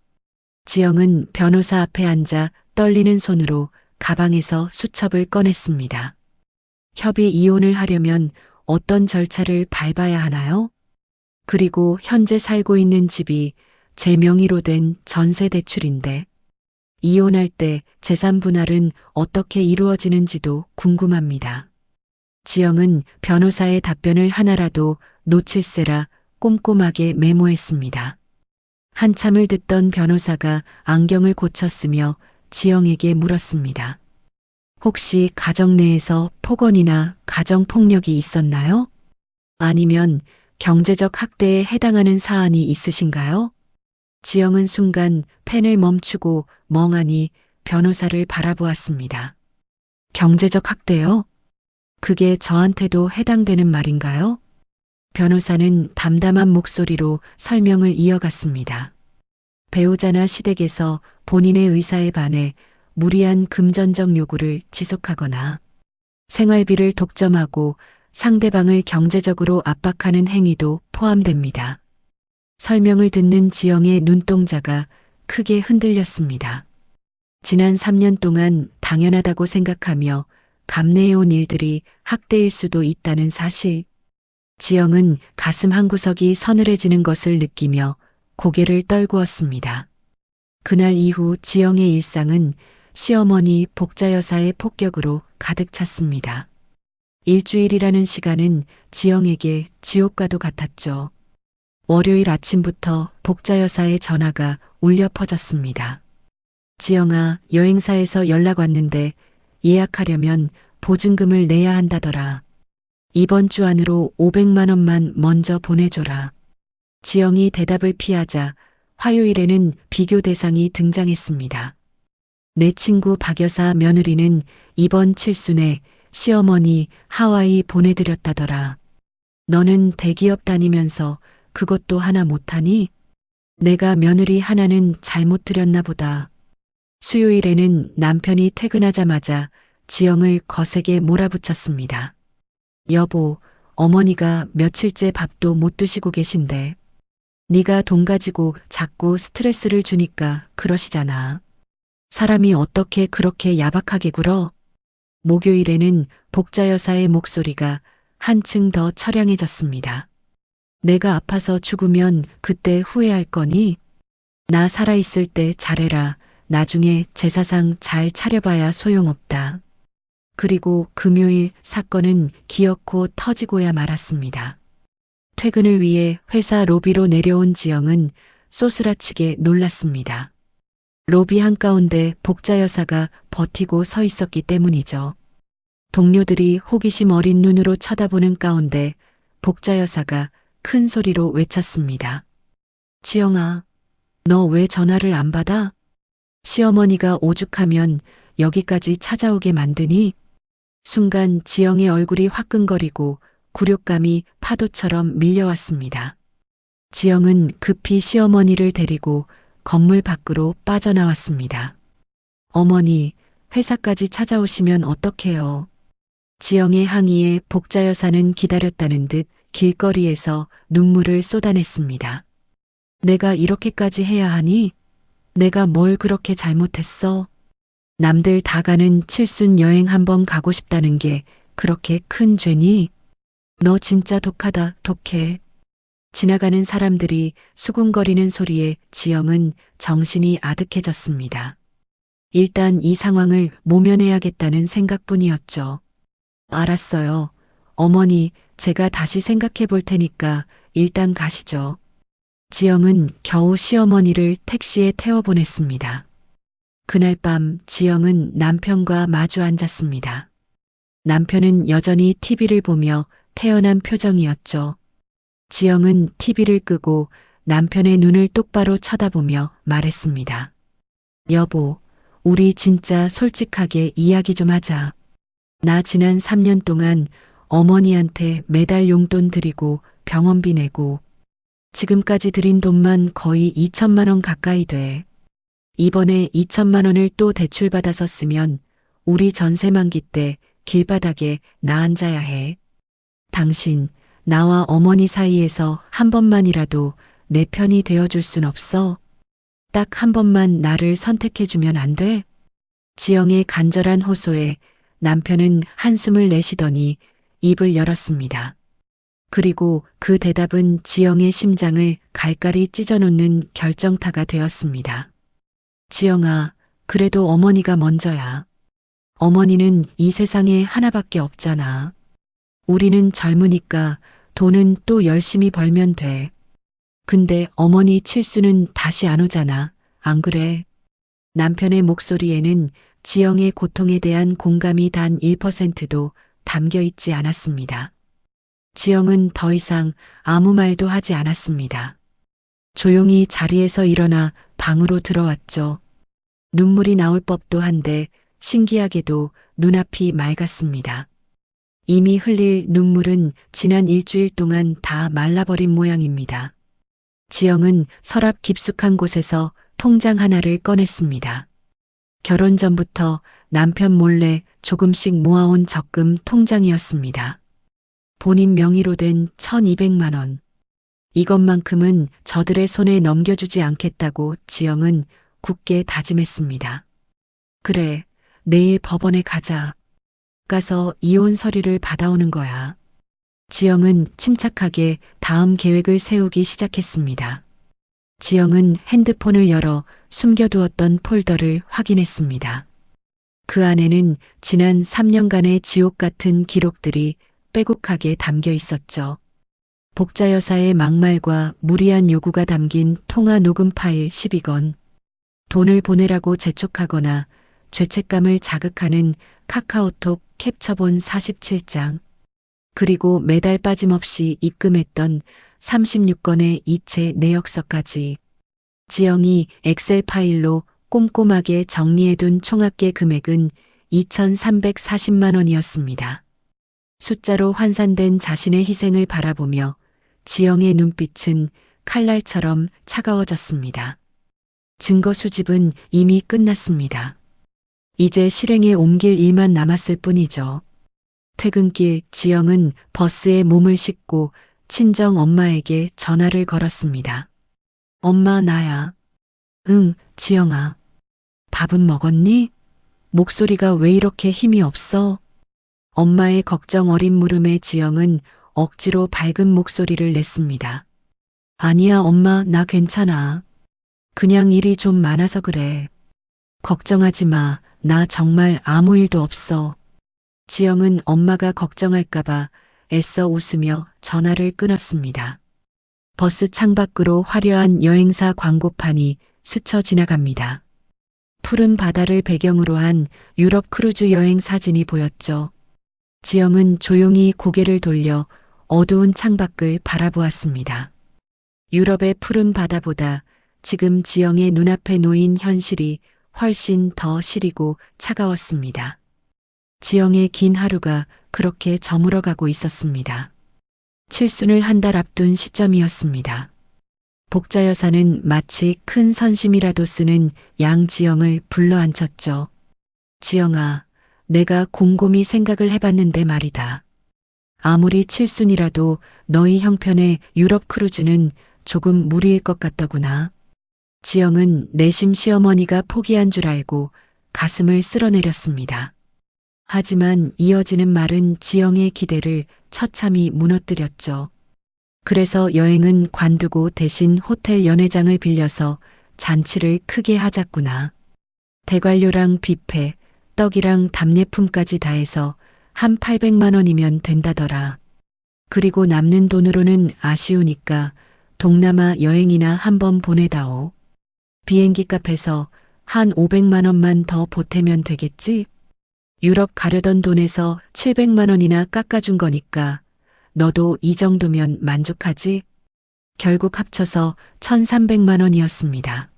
지영은 변호사 앞에 앉아 떨리는 손으로 가방에서 수첩을 꺼냈습니다. 협의 이혼을 하려면 어떤 절차를 밟아야 하나요? 그리고 현재 살고 있는 집이 제 명의로 된 전세 대출인데 이혼할 때 재산 분할은 어떻게 이루어지는지도 궁금합니다. 지영은 변호사의 답변을 하나라도 놓칠세라 꼼꼼하게 메모했습니다. 한참을 듣던 변호사가 안경을 고쳤으며 지영에게 물었습니다. 혹시 가정 내에서 폭언이나 가정폭력이 있었나요? 아니면 경제적 학대에 해당하는 사안이 있으신가요? 지영은 순간 펜을 멈추고 멍하니 변호사를 바라보았습니다. 경제적 학대요? 그게 저한테도 해당되는 말인가요? 변호사는 담담한 목소리로 설명을 이어갔습니다. 배우자나 시댁에서 본인의 의사에 반해 무리한 금전적 요구를 지속하거나 생활비를 독점하고 상대방을 경제적으로 압박하는 행위도 포함됩니다. 설명을 듣는 지영의 눈동자가 크게 흔들렸습니다. 지난 3년 동안 당연하다고 생각하며 감내해온 일들이 학대일 수도 있다는 사실. 지영은 가슴 한구석이 서늘해지는 것을 느끼며 고개를 떨구었습니다. 그날 이후 지영의 일상은 시어머니 복자 여사의 폭격으로 가득 찼습니다. 일주일이라는 시간은 지영에게 지옥과도 같았죠. 월요일 아침부터 복자 여사의 전화가 울려 퍼졌습니다. 지영아, 여행사에서 연락 왔는데 예약하려면 보증금을 내야 한다더라. 이번 주 안으로 500만 원만 먼저 보내줘라. 지영이 대답을 피하자 화요일에는 비교 대상이 등장했습니다. 내 친구 박 여사 며느리는 이번 칠순에 시어머니 하와이 보내드렸다더라. 너는 대기업 다니면서 그것도 하나 못하니? 내가 며느리 하나는 잘못 드렸나 보다. 수요일에는 남편이 퇴근하자마자 지영을 거세게 몰아붙였습니다. 여보, 어머니가 며칠째 밥도 못 드시고 계신데 네가 돈 가지고 자꾸 스트레스를 주니까 그러시잖아. 사람이 어떻게 그렇게 야박하게 굴어? 목요일에는 복자 여사의 목소리가 한층 더 처량해졌습니다. 내가 아파서 죽으면 그때 후회할 거니? 나 살아있을 때 잘해라. 나중에 제사상 잘 차려봐야 소용없다. 그리고 금요일 사건은 기어코 터지고야 말았습니다. 퇴근을 위해 회사 로비로 내려온 지영은 쏘스라치게 놀랐습니다. 로비 한가운데 복자 여사가 버티고 서 있었기 때문이죠. 동료들이 호기심 어린 눈으로 쳐다보는 가운데 복자 여사가 큰 소리로 외쳤습니다. 지영아, 너 왜 전화를 안 받아? 시어머니가 오죽하면 여기까지 찾아오게 만드니? 순간 지영의 얼굴이 화끈거리고 굴욕감이 파도처럼 밀려왔습니다. 지영은 급히 시어머니를 데리고 건물 밖으로 빠져나왔습니다. 어머니, 회사까지 찾아오시면 어떡해요? 지영의 항의에 복자 여사는 기다렸다는 듯 길거리에서 눈물을 쏟아냈습니다. 내가 이렇게까지 해야 하니? 내가 뭘 그렇게 잘못했어? 남들 다 가는 칠순 여행 한번 가고 싶다는 게 그렇게 큰 죄니? 너 진짜 독하다, 독해. 지나가는 사람들이 수군거리는 소리에 지영은 정신이 아득해졌습니다. 일단 이 상황을 모면해야겠다는 생각뿐이었죠. 알았어요. 어머니, 제가 다시 생각해 볼 테니까 일단 가시죠. 지영은 겨우 시어머니를 택시에 태워보냈습니다. 그날 밤 지영은 남편과 마주 앉았습니다. 남편은 여전히 TV를 보며 태연한 표정이었죠. 지영은 TV를 끄고 남편의 눈을 똑바로 쳐다보며 말했습니다. 여보, 우리 진짜 솔직하게 이야기 좀 하자. 나 지난 3년 동안 어머니한테 매달 용돈 드리고 병원비 내고 지금까지 드린 돈만 거의 2천만 원 가까이 돼. 이번에 2천만 원을 또 대출받아서 쓰면 우리 전세 만기 때 길바닥에 나 앉아야 해. 당신, 나와 어머니 사이에서 한 번만이라도 내 편이 되어줄 순 없어? 딱 한 번만 나를 선택해주면 안 돼? 지영의 간절한 호소에 남편은 한숨을 내쉬더니 입을 열었습니다. 그리고 그 대답은 지영의 심장을 갈갈이 찢어놓는 결정타가 되었습니다. 지영아, 그래도 어머니가 먼저야. 어머니는 이 세상에 하나밖에 없잖아. 우리는 젊으니까 돈은 또 열심히 벌면 돼. 근데 어머니 칠수는 다시 안 오잖아. 안 그래? 남편의 목소리에는 지영의 고통에 대한 공감이 단 1%도 담겨 있지 않았습니다. 지영은 더 이상 아무 말도 하지 않았습니다. 조용히 자리에서 일어나 방으로 들어왔죠. 눈물이 나올 법도 한데 신기하게도 눈앞이 맑았습니다. 이미 흘릴 눈물은 지난 일주일 동안 다 말라버린 모양입니다. 지영은 서랍 깊숙한 곳에서 통장 하나를 꺼냈습니다. 결혼 전부터 남편 몰래 조금씩 모아온 적금 통장이었습니다. 본인 명의로 된 1,200만 원. 이것만큼은 저들의 손에 넘겨주지 않겠다고 지영은 굳게 다짐했습니다. 그래, 내일 법원에 가자. 가서 이혼 서류를 받아오는 거야. 지영은 침착하게 다음 계획을 세우기 시작했습니다. 지영은 핸드폰을 열어 숨겨두었던 폴더를 확인했습니다. 그 안에는 지난 3년간의 지옥 같은 기록들이 빼곡하게 담겨 있었죠. 복자 여사의 막말과 무리한 요구가 담긴 통화 녹음 파일 12건, 돈을 보내라고 재촉하거나 죄책감을 자극하는 카카오톡 캡처본 47장, 그리고 매달 빠짐없이 입금했던 36건의 이체 내역서까지. 지영이 엑셀 파일로 꼼꼼하게 정리해둔 총합계 금액은 2,340만 원이었습니다. 숫자로 환산된 자신의 희생을 바라보며 지영의 눈빛은 칼날처럼 차가워졌습니다. 증거 수집은 이미 끝났습니다. 이제 실행에 옮길 일만 남았을 뿐이죠. 퇴근길 지영은 버스에 몸을 싣고 친정 엄마에게 전화를 걸었습니다. 엄마, 나야. 응, 지영아. 밥은 먹었니? 목소리가 왜 이렇게 힘이 없어? 엄마의 걱정 어린 물음에 지영은 억지로 밝은 목소리를 냈습니다. 아니야, 엄마, 나 괜찮아. 그냥 일이 좀 많아서 그래. 걱정하지 마. 나 정말 아무 일도 없어. 지영은 엄마가 걱정할까봐 애써 웃으며 전화를 끊었습니다. 버스 창밖으로 화려한 여행사 광고판이 스쳐 지나갑니다. 푸른 바다를 배경으로 한 유럽 크루즈 여행 사진이 보였죠. 지영은 조용히 고개를 돌려 어두운 창밖을 바라보았습니다. 유럽의 푸른 바다보다 지금 지영의 눈앞에 놓인 현실이 훨씬 더 시리고 차가웠습니다. 지영의 긴 하루가 그렇게 저물어가고 있었습니다. 칠순을 한 달 앞둔 시점이었습니다. 복자 여사는 마치 큰 선심이라도 쓰는 양지영을 불러앉혔죠. 지영아, 내가 곰곰이 생각을 해봤는데 말이다. 아무리 칠순이라도 너희 형편의 유럽 크루즈는 조금 무리일 것 같더구나. 지영은 내심 시어머니가 포기한 줄 알고 가슴을 쓸어내렸습니다. 하지만 이어지는 말은 지영의 기대를 처참히 무너뜨렸죠. 그래서 여행은 관두고 대신 호텔 연회장을 빌려서 잔치를 크게 하자꾸나. 대관료랑 뷔페, 떡이랑 답례품까지 다 해서 한 800만 원이면 된다더라. 그리고 남는 돈으로는 아쉬우니까 동남아 여행이나 한번 보내다오. 비행기 값에서 한 500만 원만 더 보태면 되겠지? 유럽 가려던 돈에서 700만 원이나 깎아준 거니까 너도 이 정도면 만족하지? 결국 합쳐서 1,300만 원이었습니다.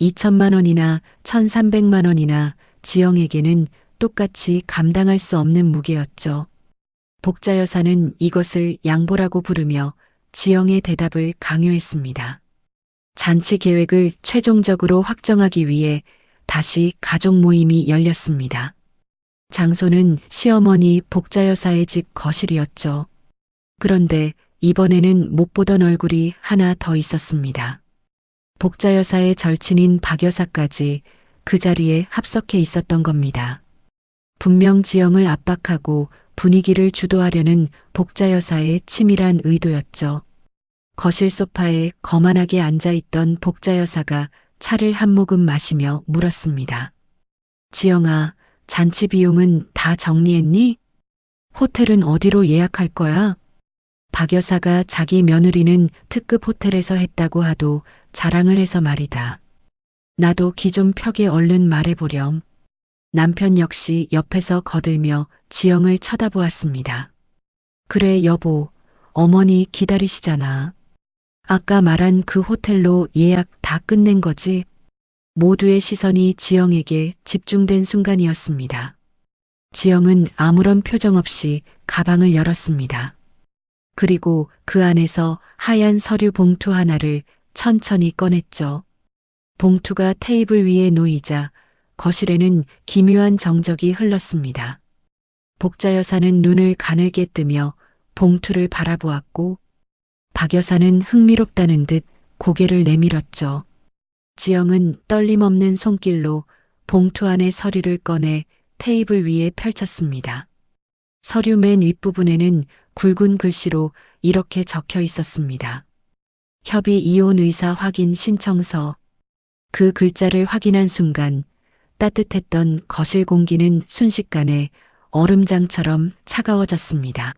2천만 원이나 1,300만 원이나 지영에게는 똑같이 감당할 수 없는 무게였죠. 복자 여사는 이것을 양보라고 부르며 지영의 대답을 강요했습니다. 잔치 계획을 최종적으로 확정하기 위해 다시 가족 모임이 열렸습니다. 장소는 시어머니 복자 여사의 집 거실이었죠. 그런데 이번에는 못 보던 얼굴이 하나 더 있었습니다. 복자 여사의 절친인 박 여사까지 그 자리에 합석해 있었던 겁니다. 분명 지영을 압박하고 분위기를 주도하려는 복자 여사의 치밀한 의도였죠. 거실 소파에 거만하게 앉아있던 복자 여사가 차를 한 모금 마시며 물었습니다. 지영아, 잔치 비용은 다 정리했니? 호텔은 어디로 예약할 거야? 박 여사가 자기 며느리는 특급 호텔에서 했다고 하도 자랑을 해서 말이다. 나도 기 좀 펴게 얼른 말해보렴. 남편 역시 옆에서 거들며 지영을 쳐다보았습니다. 그래 여보, 어머니 기다리시잖아. 아까 말한 그 호텔로 예약 다 끝낸 거지? 모두의 시선이 지영에게 집중된 순간이었습니다. 지영은 아무런 표정 없이 가방을 열었습니다. 그리고 그 안에서 하얀 서류 봉투 하나를 천천히 꺼냈죠. 봉투가 테이블 위에 놓이자 거실에는 기묘한 정적이 흘렀습니다. 복자 여사는 눈을 가늘게 뜨며 봉투를 바라보았고 박 여사는 흥미롭다는 듯 고개를 내밀었죠. 지영은 떨림 없는 손길로 봉투 안의 서류를 꺼내 테이블 위에 펼쳤습니다. 서류 맨 윗부분에는 굵은 글씨로 이렇게 적혀 있었습니다. 협의 이혼 의사 확인 신청서. 그 글자를 확인한 순간 따뜻했던 거실 공기는 순식간에 얼음장처럼 차가워졌습니다.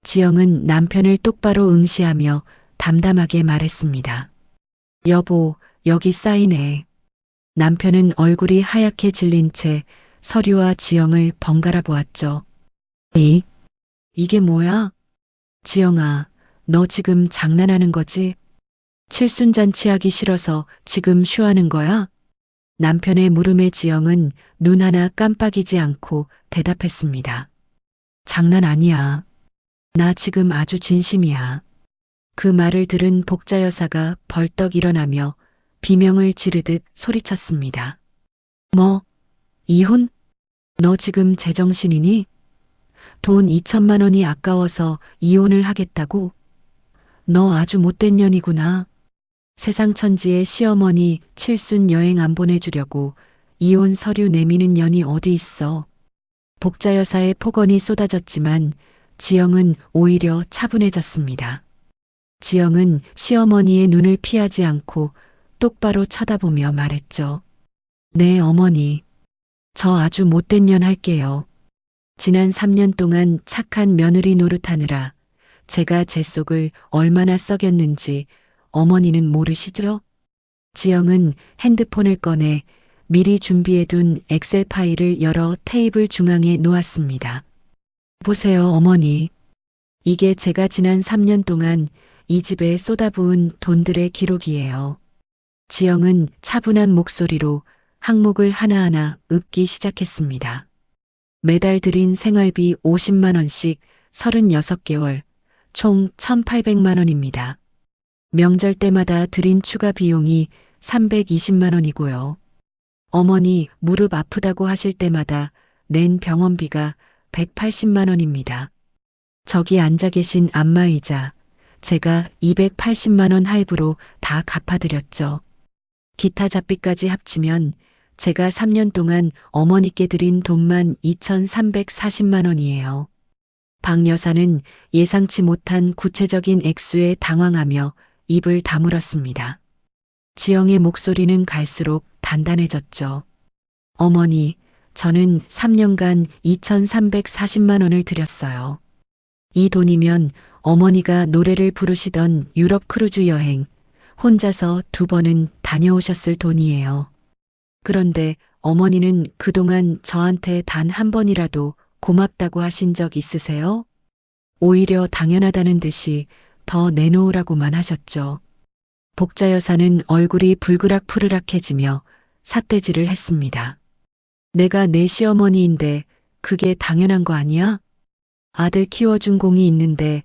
지영은 남편을 똑바로 응시하며 담담하게 말했습니다. 여보, 여기 사인해. 남편은 얼굴이 하얗게 질린 채 서류와 지영을 번갈아 보았죠. 이게 뭐야? 지영아, 너 지금 장난하는 거지? 칠순잔치 하기 싫어서 지금 쉬하는 거야? 남편의 물음에 지영은 눈 하나 깜빡이지 않고 대답했습니다. 장난 아니야. 나 지금 아주 진심이야. 그 말을 들은 복자 여사가 벌떡 일어나며 비명을 지르듯 소리쳤습니다. 뭐? 이혼? 너 지금 제정신이니? 돈 2천만 원이 아까워서 이혼을 하겠다고? 너 아주 못된 년이구나. 세상 천지의 시어머니 칠순 여행 안 보내주려고 이혼 서류 내미는 년이 어디 있어. 복자 여사의 폭언이 쏟아졌지만 지영은 오히려 차분해졌습니다. 지영은 시어머니의 눈을 피하지 않고 똑바로 쳐다보며 말했죠. 네, 어머니. 저 아주 못된 년 할게요. 지난 3년 동안 착한 며느리 노릇하느라 제가 제 속을 얼마나 썩였는지 어머니는 모르시죠? 지영은 핸드폰을 꺼내 미리 준비해둔 엑셀 파일을 열어 테이블 중앙에 놓았습니다. 보세요, 어머니. 이게 제가 지난 3년 동안 이 집에 쏟아부은 돈들의 기록이에요. 지영은 차분한 목소리로 항목을 하나하나 읊기 시작했습니다. 매달 들인 생활비 50만 원씩 36개월, 총 1,800만 원입니다. 명절 때마다 들인 추가 비용이 320만 원이고요. 어머니 무릎 아프다고 하실 때마다 낸 병원비가 180만 원입니다. 저기 앉아 계신 안마의자, 제가 280만 원 할부로 다 갚아드렸죠. 기타 잡비까지 합치면 제가 3년 동안 어머니께 드린 돈만 2,340만 원이에요. 박 여사는 예상치 못한 구체적인 액수에 당황하며 입을 다물었습니다. 지영의 목소리는 갈수록 단단해졌죠. 어머니, 저는 3년간 2,340만 원을 드렸어요. 이 돈이면 어머니가 노래를 부르시던 유럽 크루즈 여행, 혼자서 2번은 다녀오셨을 돈이에요. 그런데 어머니는 그동안 저한테 단 한 번이라도 고맙다고 하신 적 있으세요? 오히려 당연하다는 듯이 더 내놓으라고만 하셨죠. 복자 여사는 얼굴이 불그락푸르락해지며 삿대질을 했습니다. 내가 내 시어머니인데 그게 당연한 거 아니야? 아들 키워준 공이 있는데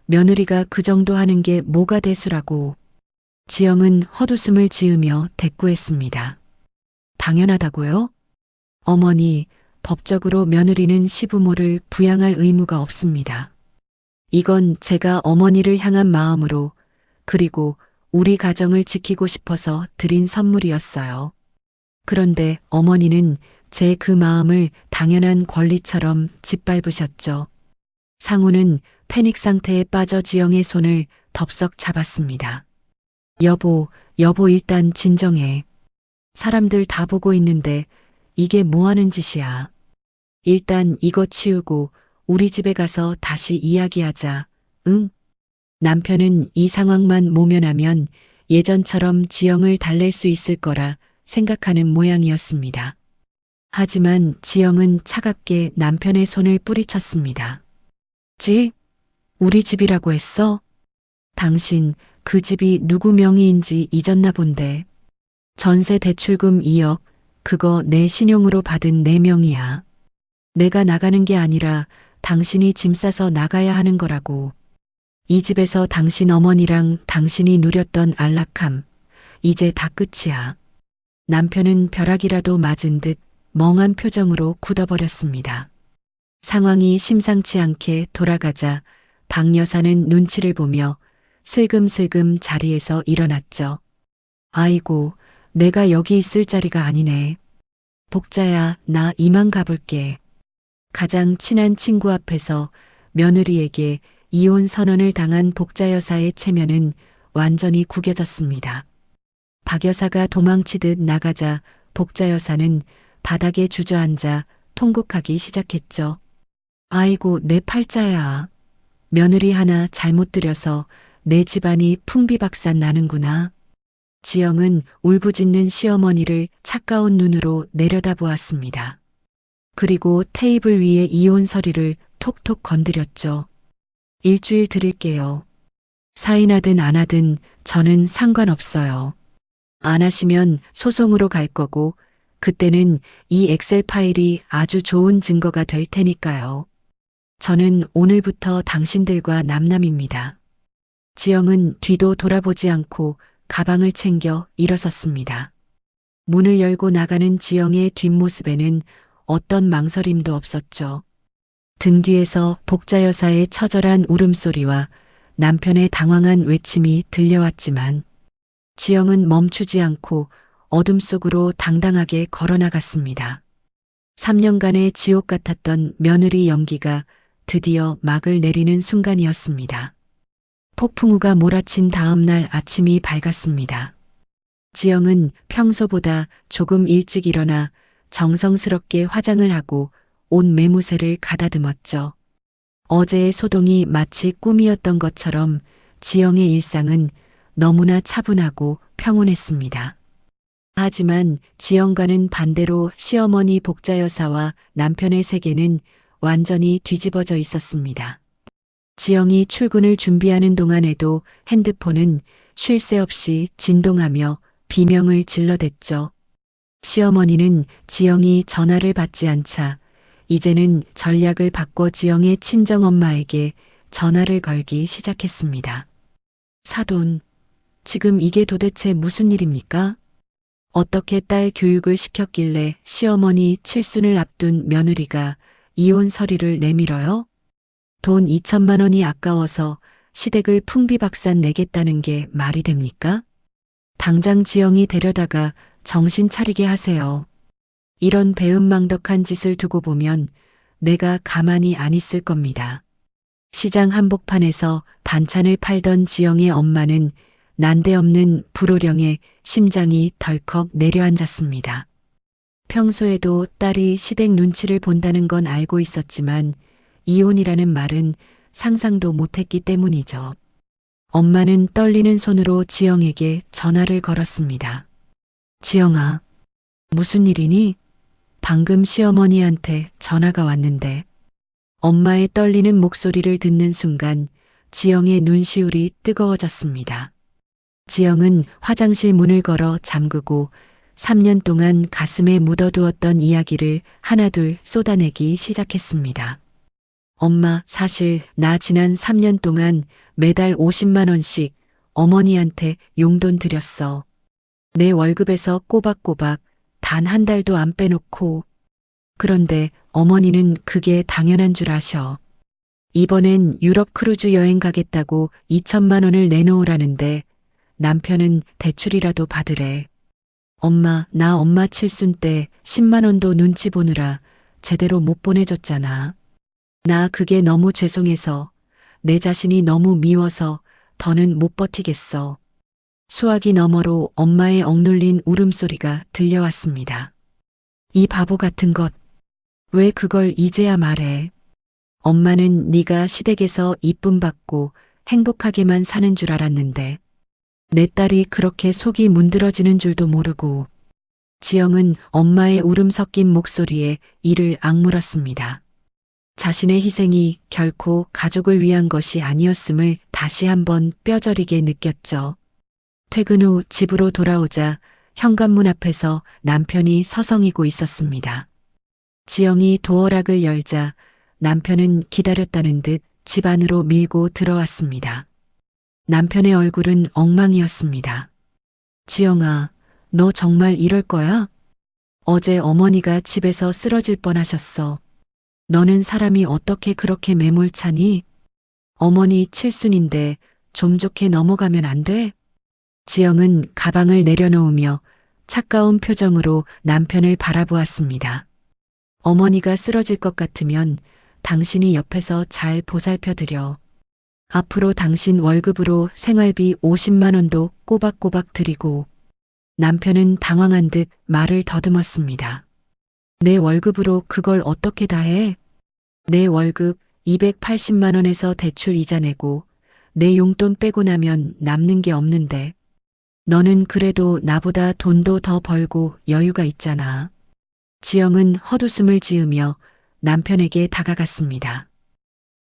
며느리가 그 정도 하는 게 뭐가 대수라고. 지영은 헛웃음을 지으며 대꾸했습니다. 당연하다고요? 어머니, 법적으로 며느리는 시부모를 부양할 의무가 없습니다. 이건 제가 어머니를 향한 마음으로 그리고 우리 가정을 지키고 싶어서 드린 선물이었어요. 그런데 어머니는 제 그 마음을 당연한 권리처럼 짓밟으셨죠. 상우는 패닉 상태에 빠져 지영의 손을 덥석 잡았습니다. 여보 일단 진정해. 사람들 다 보고 있는데 이게 뭐 하는 짓이야. 일단 이거 치우고 우리 집에 가서 다시 이야기하자. 응? 남편은 이 상황만 모면하면 예전처럼 지영을 달랠 수 있을 거라 생각하는 모양이었습니다. 하지만 지영은 차갑게 남편의 손을 뿌리쳤습니다. 우리 집이라고 했어? 당신 그 집이 누구 명의인지 잊었나 본데. 전세 대출금 2억, 그거 내 신용으로 받은 내 명의야. 내가 나가는 게 아니라 당신이 짐 싸서 나가야 하는 거라고. 이 집에서 당신 어머니랑 당신이 누렸던 안락함, 이제 다 끝이야. 남편은 벼락이라도 맞은 듯 멍한 표정으로 굳어버렸습니다. 상황이 심상치 않게 돌아가자 박 여사는 눈치를 보며 슬금슬금 자리에서 일어났죠. 아이고, 내가 여기 있을 자리가 아니네. 복자야, 나 이만 가볼게. 가장 친한 친구 앞에서 며느리에게 이혼 선언을 당한 복자 여사의 체면은 완전히 구겨졌습니다. 박 여사가 도망치듯 나가자 복자 여사는 바닥에 주저앉아 통곡하기 시작했죠. 아이고, 내 팔자야. 며느리 하나 잘못 들여서 내 집안이 풍비박산 나는구나. 지영은 울부짖는 시어머니를 차가운 눈으로 내려다보았습니다. 그리고 테이블 위에 이혼 서류를 톡톡 건드렸죠. 일주일 드릴게요. 사인하든 안 하든 저는 상관없어요. 안 하시면 소송으로 갈 거고 그때는 이 엑셀 파일이 아주 좋은 증거가 될 테니까요. 저는 오늘부터 당신들과 남남입니다. 지영은 뒤도 돌아보지 않고 가방을 챙겨 일어섰습니다. 문을 열고 나가는 지영의 뒷모습에는 어떤 망설임도 없었죠. 등 뒤에서 복자 여사의 처절한 울음소리와 남편의 당황한 외침이 들려왔지만 지영은 멈추지 않고 어둠 속으로 당당하게 걸어나갔습니다. 3년간의 지옥 같았던 며느리 연기가 드디어 막을 내리는 순간이었습니다. 폭풍우가 몰아친 다음 날 아침이 밝았습니다. 지영은 평소보다 조금 일찍 일어나 정성스럽게 화장을 하고 옷 매무새를 가다듬었죠. 어제의 소동이 마치 꿈이었던 것처럼 지영의 일상은 너무나 차분하고 평온했습니다. 하지만 지영과는 반대로 시어머니 복자 여사와 남편의 세계는 완전히 뒤집어져 있었습니다. 지영이 출근을 준비하는 동안에도 핸드폰은 쉴 새 없이 진동하며 비명을 질러댔죠. 시어머니는 지영이 전화를 받지 않자 이제는 전략을 바꿔 지영의 친정엄마에게 전화를 걸기 시작했습니다. 사돈, 지금 이게 도대체 무슨 일입니까? 어떻게 딸 교육을 시켰길래 시어머니 칠순을 앞둔 며느리가 이혼 서류를 내밀어요? 돈 2천만 원이 아까워서 시댁을 풍비박산 내겠다는 게 말이 됩니까? 당장 지영이 데려다가 정신 차리게 하세요. 이런 배은망덕한 짓을 두고 보면 내가 가만히 안 있을 겁니다. 시장 한복판에서 반찬을 팔던 지영의 엄마는 난데없는 불호령에 심장이 덜컥 내려앉았습니다. 평소에도 딸이 시댁 눈치를 본다는 건 알고 있었지만 이혼이라는 말은 상상도 못했기 때문이죠. 엄마는 떨리는 손으로 지영에게 전화를 걸었습니다. 지영아, 무슨 일이니? 방금 시어머니한테 전화가 왔는데. 엄마의 떨리는 목소리를 듣는 순간 지영의 눈시울이 뜨거워졌습니다. 지영은 화장실 문을 걸어 잠그고 3년 동안 가슴에 묻어두었던 이야기를 하나둘 쏟아내기 시작했습니다. 엄마, 사실 나 지난 3년 동안 매달 50만 원씩 어머니한테 용돈 드렸어. 내 월급에서 꼬박꼬박 단 한 달도 안 빼놓고. 그런데 어머니는 그게 당연한 줄 아셔. 이번엔 유럽 크루즈 여행 가겠다고 2천만 원을 내놓으라는데 남편은 대출이라도 받으래. 엄마, 나 엄마 칠순 때 10만 원도 눈치 보느라 제대로 못 보내줬잖아. 나 그게 너무 죄송해서, 내 자신이 너무 미워서 더는 못 버티겠어. 수화기 너머로 엄마의 억눌린 울음소리가 들려왔습니다. 이 바보 같은 것, 왜 그걸 이제야 말해? 엄마는 네가 시댁에서 이쁨 받고 행복하게만 사는 줄 알았는데 내 딸이 그렇게 속이 문드러지는 줄도 모르고. 지영은 엄마의 울음 섞인 목소리에 이를 악물었습니다. 자신의 희생이 결코 가족을 위한 것이 아니었음을 다시 한번 뼈저리게 느꼈죠. 퇴근 후 집으로 돌아오자 현관문 앞에서 남편이 서성이고 있었습니다. 지영이 도어락을 열자 남편은 기다렸다는 듯 집 안으로 밀고 들어왔습니다. 남편의 얼굴은 엉망이었습니다. 지영아, 너 정말 이럴 거야? 어제 어머니가 집에서 쓰러질 뻔하셨어. 너는 사람이 어떻게 그렇게 매몰차니? 어머니 칠순인데 좀 좋게 넘어가면 안 돼? 지영은 가방을 내려놓으며 차가운 표정으로 남편을 바라보았습니다. 어머니가 쓰러질 것 같으면 당신이 옆에서 잘 보살펴드려. 앞으로 당신 월급으로 생활비 50만 원도 꼬박꼬박 드리고. 남편은 당황한 듯 말을 더듬었습니다. 내 월급으로 그걸 어떻게 다 해? 내 월급 280만 원에서 대출 이자 내고 내 용돈 빼고 나면 남는 게 없는데. 너는 그래도 나보다 돈도 더 벌고 여유가 있잖아. 지영은 헛웃음을 지으며 남편에게 다가갔습니다.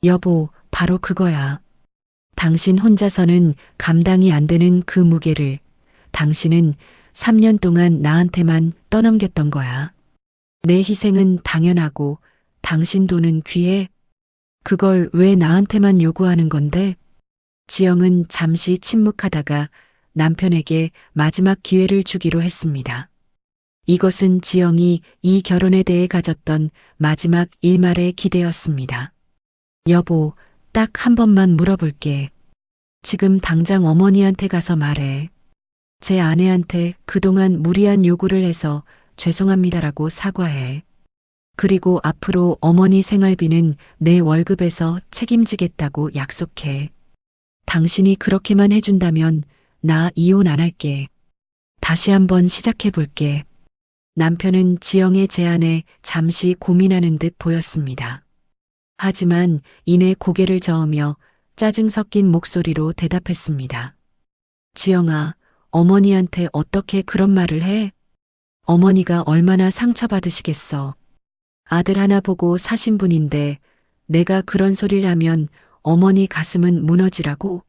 여보, 바로 그거야. 당신 혼자서는 감당이 안 되는 그 무게를 당신은 3년 동안 나한테만 떠넘겼던 거야. 내 희생은 당연하고 당신 돈은 귀해. 그걸 왜 나한테만 요구하는 건데? 지영은 잠시 침묵하다가 남편에게 마지막 기회를 주기로 했습니다. 이것은 지영이 이 결혼에 대해 가졌던 마지막 일말의 기대였습니다. 여보, 딱 한 번만 물어볼게. 지금 당장 어머니한테 가서 말해. 제 아내한테 그동안 무리한 요구를 해서 죄송합니다라고 사과해. 그리고 앞으로 어머니 생활비는 내 월급에서 책임지겠다고 약속해. 당신이 그렇게만 해준다면 나 이혼 안 할게. 다시 한번 시작해 볼게. 남편은 지영의 제안에 잠시 고민하는 듯 보였습니다. 하지만 이내 고개를 저으며 짜증 섞인 목소리로 대답했습니다. 지영아, 어머니한테 어떻게 그런 말을 해? 어머니가 얼마나 상처받으시겠어. 아들 하나 보고 사신 분인데 내가 그런 소리를 하면 어머니 가슴은 무너지라고?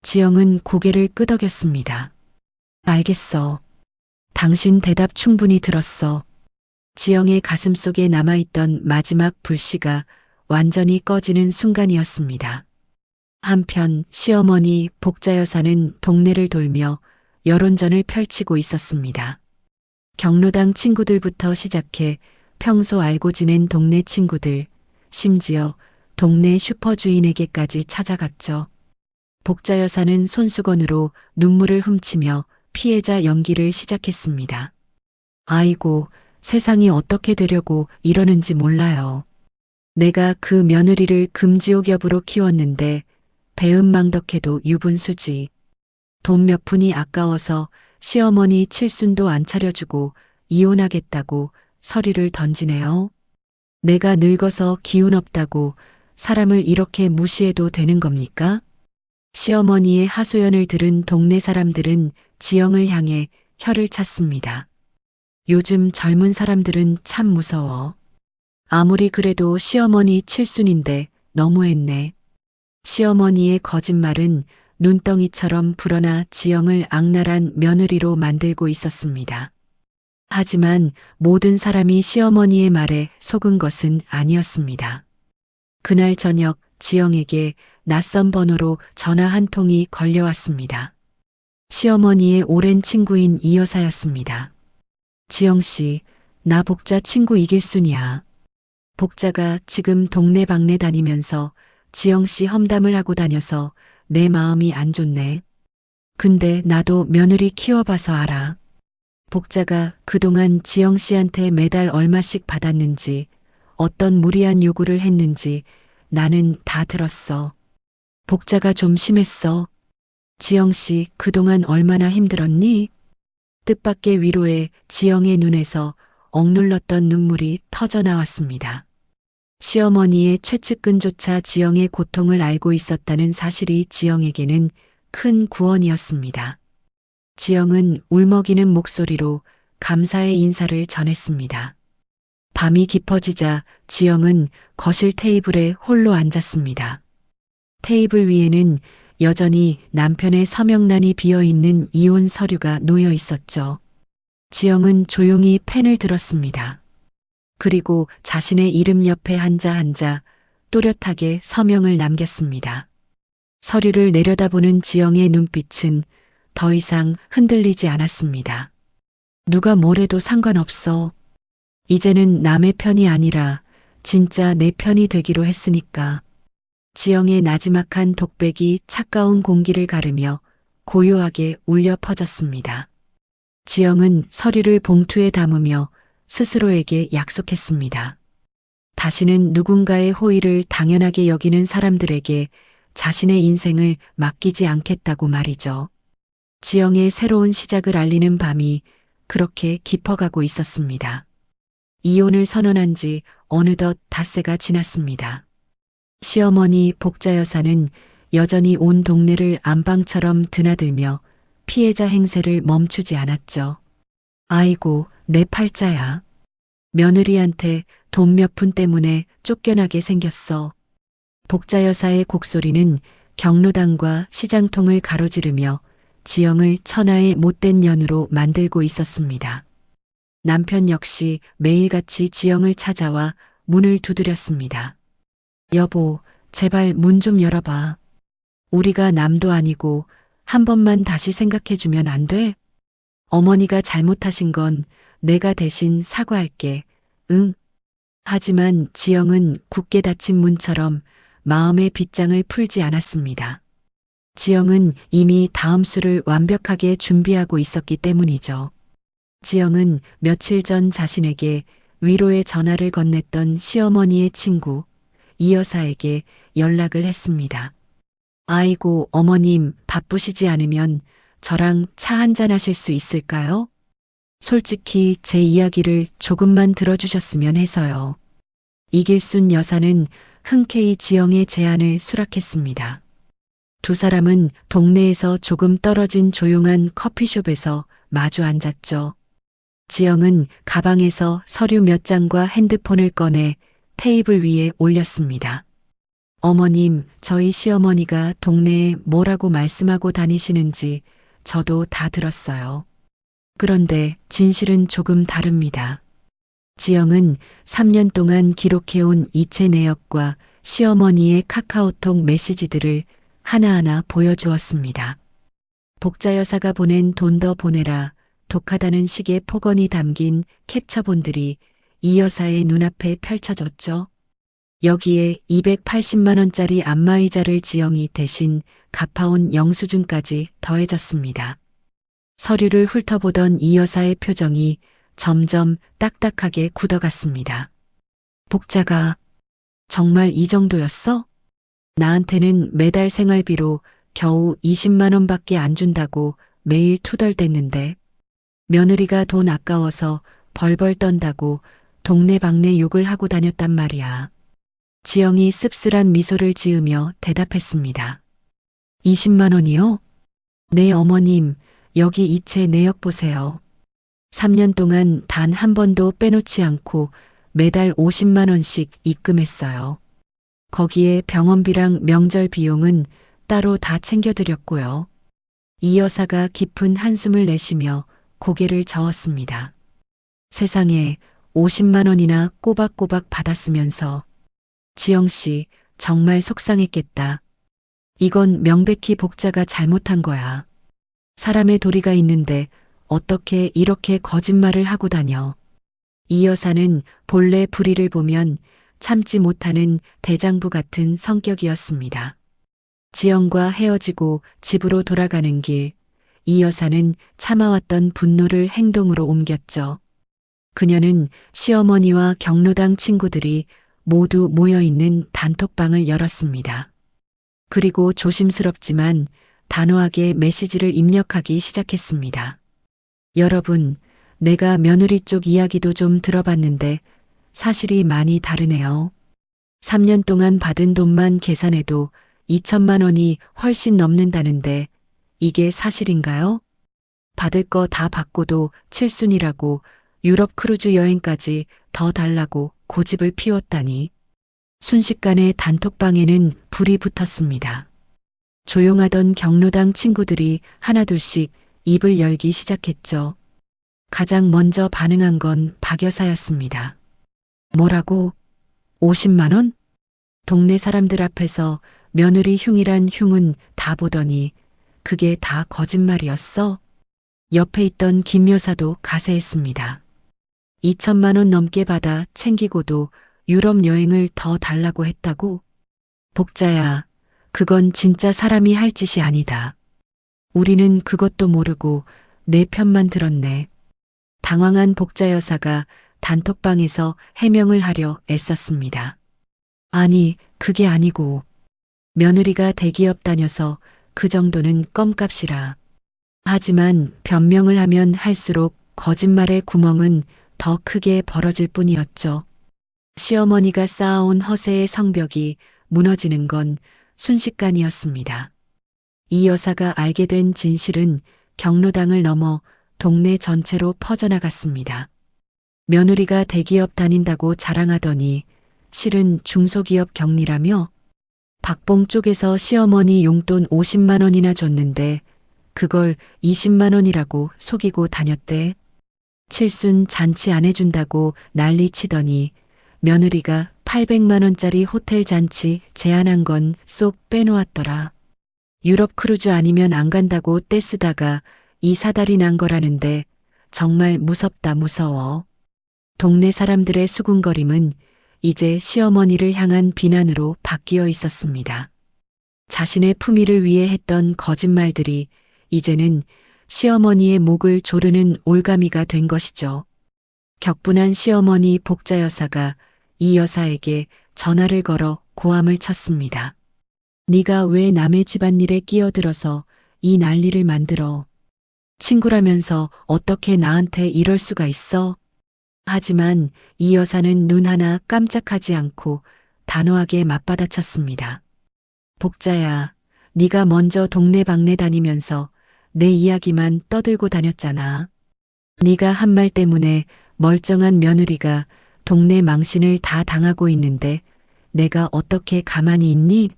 지영은 고개를 끄덕였습니다. 알겠어. 당신 대답 충분히 들었어. 지영의 가슴 속에 남아있던 마지막 불씨가 완전히 꺼지는 순간이었습니다. 한편 시어머니 복자 여사는 동네를 돌며 여론전을 펼치고 있었습니다. 경로당 친구들부터 시작해 평소 알고 지낸 동네 친구들, 심지어 동네 슈퍼주인에게까지 찾아갔죠. 복자 여사는 손수건으로 눈물을 훔치며 피해자 연기를 시작했습니다. 아이고, 세상이 어떻게 되려고 이러는지 몰라요. 내가 그 며느리를 금지옥엽으로 키웠는데 배은망덕해도 유분수지. 돈 몇 푼이 아까워서 시어머니 칠순도 안 차려주고 이혼하겠다고 서류를 던지네요. 내가 늙어서 기운 없다고 사람을 이렇게 무시해도 되는 겁니까? 시어머니의 하소연을 들은 동네 사람들은 지영을 향해 혀를 찼습니다. 요즘 젊은 사람들은 참 무서워. 아무리 그래도 시어머니 칠순인데 너무했네. 시어머니의 거짓말은 눈덩이처럼 불어나 지영을 악랄한 며느리로 만들고 있었습니다. 하지만 모든 사람이 시어머니의 말에 속은 것은 아니었습니다. 그날 저녁 지영에게 낯선 번호로 전화 한 통이 걸려왔습니다. 시어머니의 오랜 친구인 이 여사였습니다. 지영 씨, 나 복자 친구 이길순이야. 복자가 지금 동네방네 다니면서 지영 씨 험담을 하고 다녀서 내 마음이 안 좋네. 근데 나도 며느리 키워봐서 알아. 복자가 그동안 지영 씨한테 매달 얼마씩 받았는지, 어떤 무리한 요구를 했는지 나는 다 들었어. 복자가 좀 심했어. 지영 씨 그동안 얼마나 힘들었니? 뜻밖의 위로에 지영의 눈에서 억눌렀던 눈물이 터져 나왔습니다. 시어머니의 최측근조차 지영의 고통을 알고 있었다는 사실이 지영에게는 큰 구원이었습니다. 지영은 울먹이는 목소리로 감사의 인사를 전했습니다. 밤이 깊어지자 지영은 거실 테이블에 홀로 앉았습니다. 테이블 위에는 여전히 남편의 서명란이 비어있는 이혼 서류가 놓여 있었죠. 지영은 조용히 펜을 들었습니다. 그리고 자신의 이름 옆에 앉아 또렷하게 서명을 남겼습니다. 서류를 내려다보는 지영의 눈빛은 더 이상 흔들리지 않았습니다. 누가 뭐래도 상관없어. 이제는 남의 편이 아니라 진짜 내 편이 되기로 했으니까. 지영의 나지막한 독백이 차가운 공기를 가르며 고요하게 울려 퍼졌습니다. 지영은 서류를 봉투에 담으며 스스로에게 약속했습니다. 다시는 누군가의 호의를 당연하게 여기는 사람들에게 자신의 인생을 맡기지 않겠다고 말이죠. 지영의 새로운 시작을 알리는 밤이 그렇게 깊어가고 있었습니다. 이혼을 선언한 지 어느덧 닷새가 지났습니다. 시어머니 복자 여사는 여전히 온 동네를 안방처럼 드나들며 피해자 행세를 멈추지 않았죠. 아이고, 내 팔자야. 며느리한테 돈 몇 푼 때문에 쫓겨나게 생겼어. 복자 여사의 곡소리는 경로당과 시장통을 가로지르며 지영을 천하의 못된 년으로 만들고 있었습니다. 남편 역시 매일같이 지영을 찾아와 문을 두드렸습니다. 여보, 제발 문 좀 열어봐. 우리가 남도 아니고 한 번만 다시 생각해주면 안 돼? 어머니가 잘못하신 건 내가 대신 사과할게. 응. 하지만 지영은 굳게 닫힌 문처럼 마음의 빗장을 풀지 않았습니다. 지영은 이미 다음 수를 완벽하게 준비하고 있었기 때문이죠. 지영은 며칠 전 자신에게 위로의 전화를 건넸던 시어머니의 친구 이 여사에게 연락을 했습니다. 아이고, 어머님 바쁘시지 않으면 저랑 차 한잔 하실 수 있을까요? 솔직히 제 이야기를 조금만 들어주셨으면 해서요. 이길순 여사는 흔쾌히 지영의 제안을 수락했습니다. 두 사람은 동네에서 조금 떨어진 조용한 커피숍에서 마주 앉았죠. 지영은 가방에서 서류 몇 장과 핸드폰을 꺼내 테이블 위에 올렸습니다. 어머님, 저희 시어머니가 동네에 뭐라고 말씀하고 다니시는지 저도 다 들었어요. 그런데 진실은 조금 다릅니다. 지영은 3년 동안 기록해온 이체 내역과 시어머니의 카카오톡 메시지들을 하나하나 보여주었습니다. 복자 여사가 보낸 돈 더 보내라, 독하다는 식의 폭언이 담긴 캡처본들이 이 여사의 눈앞에 펼쳐졌죠. 여기에 280만 원짜리 안마의자를 지영이 대신 갚아온 영수증까지 더해졌습니다. 서류를 훑어보던 이 여사의 표정이 점점 딱딱하게 굳어갔습니다. 복자가 정말 이 정도였어? 나한테는 매달 생활비로 겨우 20만 원밖에 안 준다고 매일 투덜댔는데 며느리가 돈 아까워서 벌벌 떤다고 동네방네 욕을 하고 다녔단 말이야. 지영이 씁쓸한 미소를 지으며 대답했습니다. 20만 원이요? 네 어머님, 여기 이체 내역 보세요. 3년 동안 단 한 번도 빼놓지 않고 매달 50만 원씩 입금했어요. 거기에 병원비랑 명절 비용은 따로 다 챙겨드렸고요. 이 여사가 깊은 한숨을 내쉬며 고개를 저었습니다. 세상에 50만 원이나 꼬박꼬박 받았으면서 지영 씨 정말 속상했겠다. 이건 명백히 복자가 잘못한 거야. 사람의 도리가 있는데 어떻게 이렇게 거짓말을 하고 다녀. 이 여사는 본래 불의를 보면 참지 못하는 대장부 같은 성격이었습니다. 지영과 헤어지고 집으로 돌아가는 길, 이 여사는 참아왔던 분노를 행동으로 옮겼죠. 그녀는 시어머니와 경로당 친구들이 모두 모여있는 단톡방을 열었습니다. 그리고 조심스럽지만 단호하게 메시지를 입력하기 시작했습니다. 여러분, 내가 며느리 쪽 이야기도 좀 들어봤는데 사실이 많이 다르네요. 3년 동안 받은 돈만 계산해도 2천만 원이 훨씬 넘는다는데 이게 사실인가요? 받을 거 다 받고도 칠순이라고 유럽 크루즈 여행까지 더 달라고 고집을 피웠다니. 순식간에 단톡방에는 불이 붙었습니다. 조용하던 경로당 친구들이 하나둘씩 입을 열기 시작했죠. 가장 먼저 반응한 건 박 여사였습니다. 뭐라고? 50만 원? 동네 사람들 앞에서 며느리 흉이란 흉은 다 보더니 그게 다 거짓말이었어? 옆에 있던 김 여사도 가세했습니다. 2천만 원 넘게 받아 챙기고도 유럽 여행을 더 달라고 했다고? 복자야, 그건 진짜 사람이 할 짓이 아니다. 우리는 그것도 모르고 내 편만 들었네. 당황한 복자 여사가 단톡방에서 해명을 하려 애썼습니다. 아니, 그게 아니고 며느리가 대기업 다녀서 그 정도는 껌값이라. 하지만 변명을 하면 할수록 거짓말의 구멍은 더 크게 벌어질 뿐이었죠. 시어머니가 쌓아온 허세의 성벽이 무너지는 건 순식간이었습니다. 이 여사가 알게 된 진실은 경로당을 넘어 동네 전체로 퍼져나갔습니다. 며느리가 대기업 다닌다고 자랑하더니 실은 중소기업 격리라며 박봉 쪽에서 시어머니 용돈 50만 원이나 줬는데 그걸 20만 원이라고 속이고 다녔대. 칠순 잔치 안 해준다고 난리치더니 며느리가 800만 원짜리 호텔 잔치 제안한 건 쏙 빼놓았더라. 유럽 크루즈 아니면 안 간다고 떼쓰다가 이 사달이 난 거라는데 정말 무섭다 무서워. 동네 사람들의 수군거림은 이제 시어머니를 향한 비난으로 바뀌어 있었습니다. 자신의 품위를 위해 했던 거짓말들이 이제는 시어머니의 목을 조르는 올가미가 된 것이죠. 격분한 시어머니 복자 여사가 이 여사에게 전화를 걸어 고함을 쳤습니다. 네가 왜 남의 집안일에 끼어들어서 이 난리를 만들어. 친구라면서 어떻게 나한테 이럴 수가 있어? 하지만 이 여사는 눈 하나 깜짝하지 않고 단호하게 맞받아쳤습니다. 복자야, 네가 먼저 동네방네 다니면서 내 이야기만 떠들고 다녔잖아. 네가 한 말 때문에 멀쩡한 며느리가 동네 망신을 다 당하고 있는데 내가 어떻게 가만히 있니?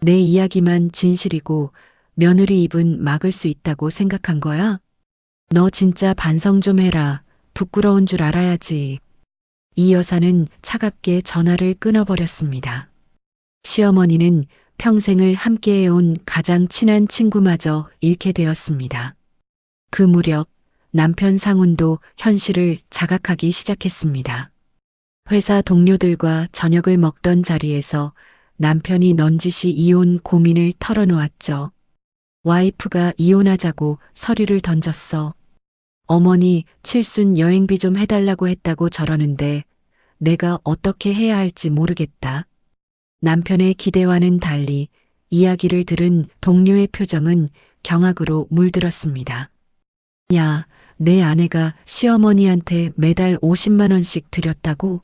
내 이야기만 진실이고 며느리 입은 막을 수 있다고 생각한 거야? 너 진짜 반성 좀 해라. 부끄러운 줄 알아야지. 이 여사는 차갑게 전화를 끊어버렸습니다. 시어머니는 평생을 함께해온 가장 친한 친구마저 잃게 되었습니다. 그 무렵 남편 상훈도 현실을 자각하기 시작했습니다. 회사 동료들과 저녁을 먹던 자리에서 남편이 넌지시 이혼 고민을 털어놓았죠. 와이프가 이혼하자고 서류를 던졌어. 어머니 칠순 여행비 좀 해달라고 했다고 저러는데 내가 어떻게 해야 할지 모르겠다. 남편의 기대와는 달리 이야기를 들은 동료의 표정은 경악으로 물들었습니다. 야, 내 아내가 시어머니한테 매달 50만 원씩 드렸다고?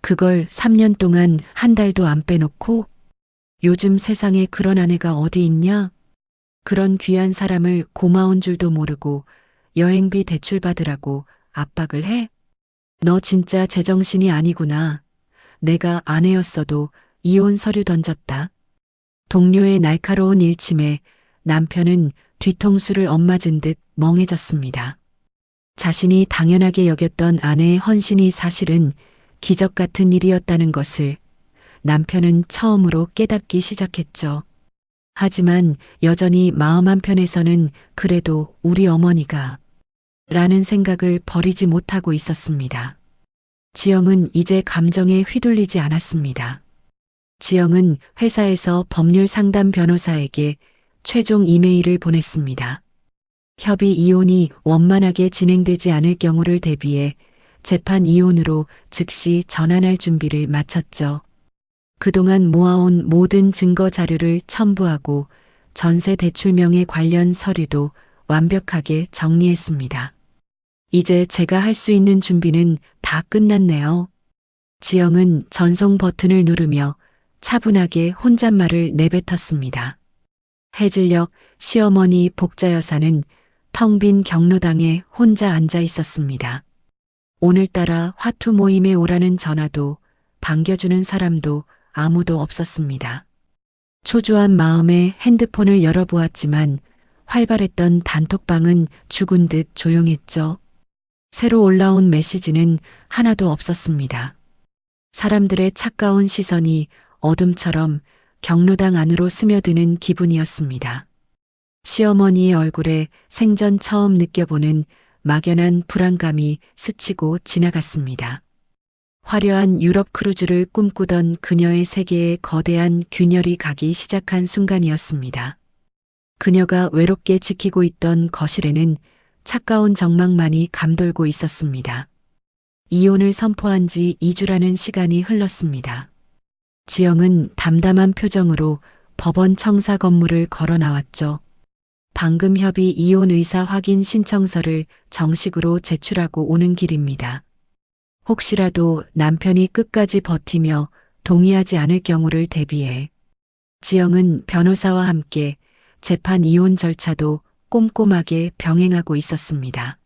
그걸 3년 동안 한 달도 안 빼놓고? 요즘 세상에 그런 아내가 어디 있냐? 그런 귀한 사람을 고마운 줄도 모르고 여행비 대출 받으라고 압박을 해? 너 진짜 제정신이 아니구나. 내가 아내였어도 이혼 서류 던졌다. 동료의 날카로운 일침에 남편은 뒤통수를 엇맞은 듯 멍해졌습니다. 자신이 당연하게 여겼던 아내의 헌신이 사실은 기적 같은 일이었다는 것을 남편은 처음으로 깨닫기 시작했죠. 하지만 여전히 마음 한편에서는 그래도 우리 어머니가 라는 생각을 버리지 못하고 있었습니다. 지영은 이제 감정에 휘둘리지 않았습니다. 지영은 회사에서 법률 상담 변호사에게 최종 이메일을 보냈습니다. 협의 이혼이 원만하게 진행되지 않을 경우를 대비해 재판 이혼으로 즉시 전환할 준비를 마쳤죠. 그동안 모아온 모든 증거 자료를 첨부하고 전세 대출명의 관련 서류도 완벽하게 정리했습니다. 이제 제가 할 수 있는 준비는 다 끝났네요. 지영은 전송 버튼을 누르며 차분하게 혼잣말을 내뱉었습니다. 해질녘 시어머니 복자 여사는 텅 빈 경로당에 혼자 앉아 있었습니다. 오늘따라 화투 모임에 오라는 전화도 반겨주는 사람도 아무도 없었습니다. 초조한 마음에 핸드폰을 열어보았지만 활발했던 단톡방은 죽은 듯 조용했죠. 새로 올라온 메시지는 하나도 없었습니다. 사람들의 차가운 시선이 어둠처럼 경로당 안으로 스며드는 기분이었습니다. 시어머니의 얼굴에 생전 처음 느껴보는 막연한 불안감이 스치고 지나갔습니다. 화려한 유럽 크루즈를 꿈꾸던 그녀의 세계에 거대한 균열이 가기 시작한 순간이었습니다. 그녀가 외롭게 지키고 있던 거실에는 차가운 정막만이 감돌고 있었습니다. 이혼을 선포한 지 2주라는 시간이 흘렀습니다. 지영은 담담한 표정으로 법원 청사 건물을 걸어 나왔죠. 방금 협의 이혼 의사 확인 신청서를 정식으로 제출하고 오는 길입니다. 혹시라도 남편이 끝까지 버티며 동의하지 않을 경우를 대비해 지영은 변호사와 함께 재판 이혼 절차도 꼼꼼하게 병행하고 있었습니다.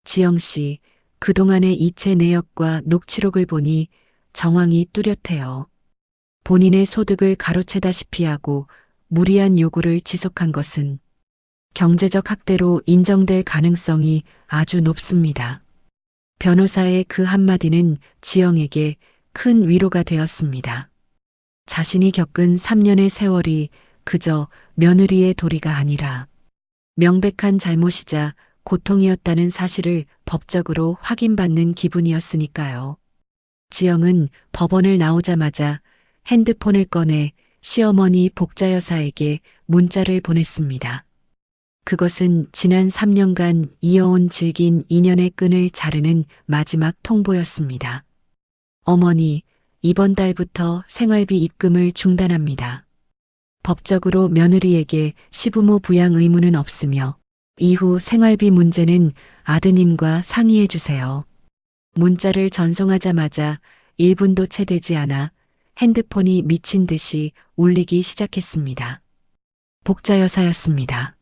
지영 씨, 그동안의 이체 내역과 녹취록을 보니 정황이 뚜렷해요. 본인의 소득을 가로채다시피 하고 무리한 요구를 지속한 것은 경제적 학대로 인정될 가능성이 아주 높습니다. 변호사의 그 한마디는 지영에게 큰 위로가 되었습니다. 자신이 겪은 3년의 세월이 그저 며느리의 도리가 아니라 명백한 잘못이자 고통이었다는 사실을 법적으로 확인받는 기분이었으니까요. 지영은 법원을 나오자마자 핸드폰을 꺼내 시어머니 복자 여사에게 문자를 보냈습니다. 그것은 지난 3년간 이어온 질긴 인연의 끈을 자르는 마지막 통보였습니다. 어머니, 이번 달부터 생활비 입금을 중단합니다. 법적으로 며느리에게 시부모 부양 의무는 없으며 이후 생활비 문제는 아드님과 상의해 주세요. 문자를 전송하자마자 1분도 채 되지 않아 핸드폰이 미친 듯이 울리기 시작했습니다. 복자 여사였습니다.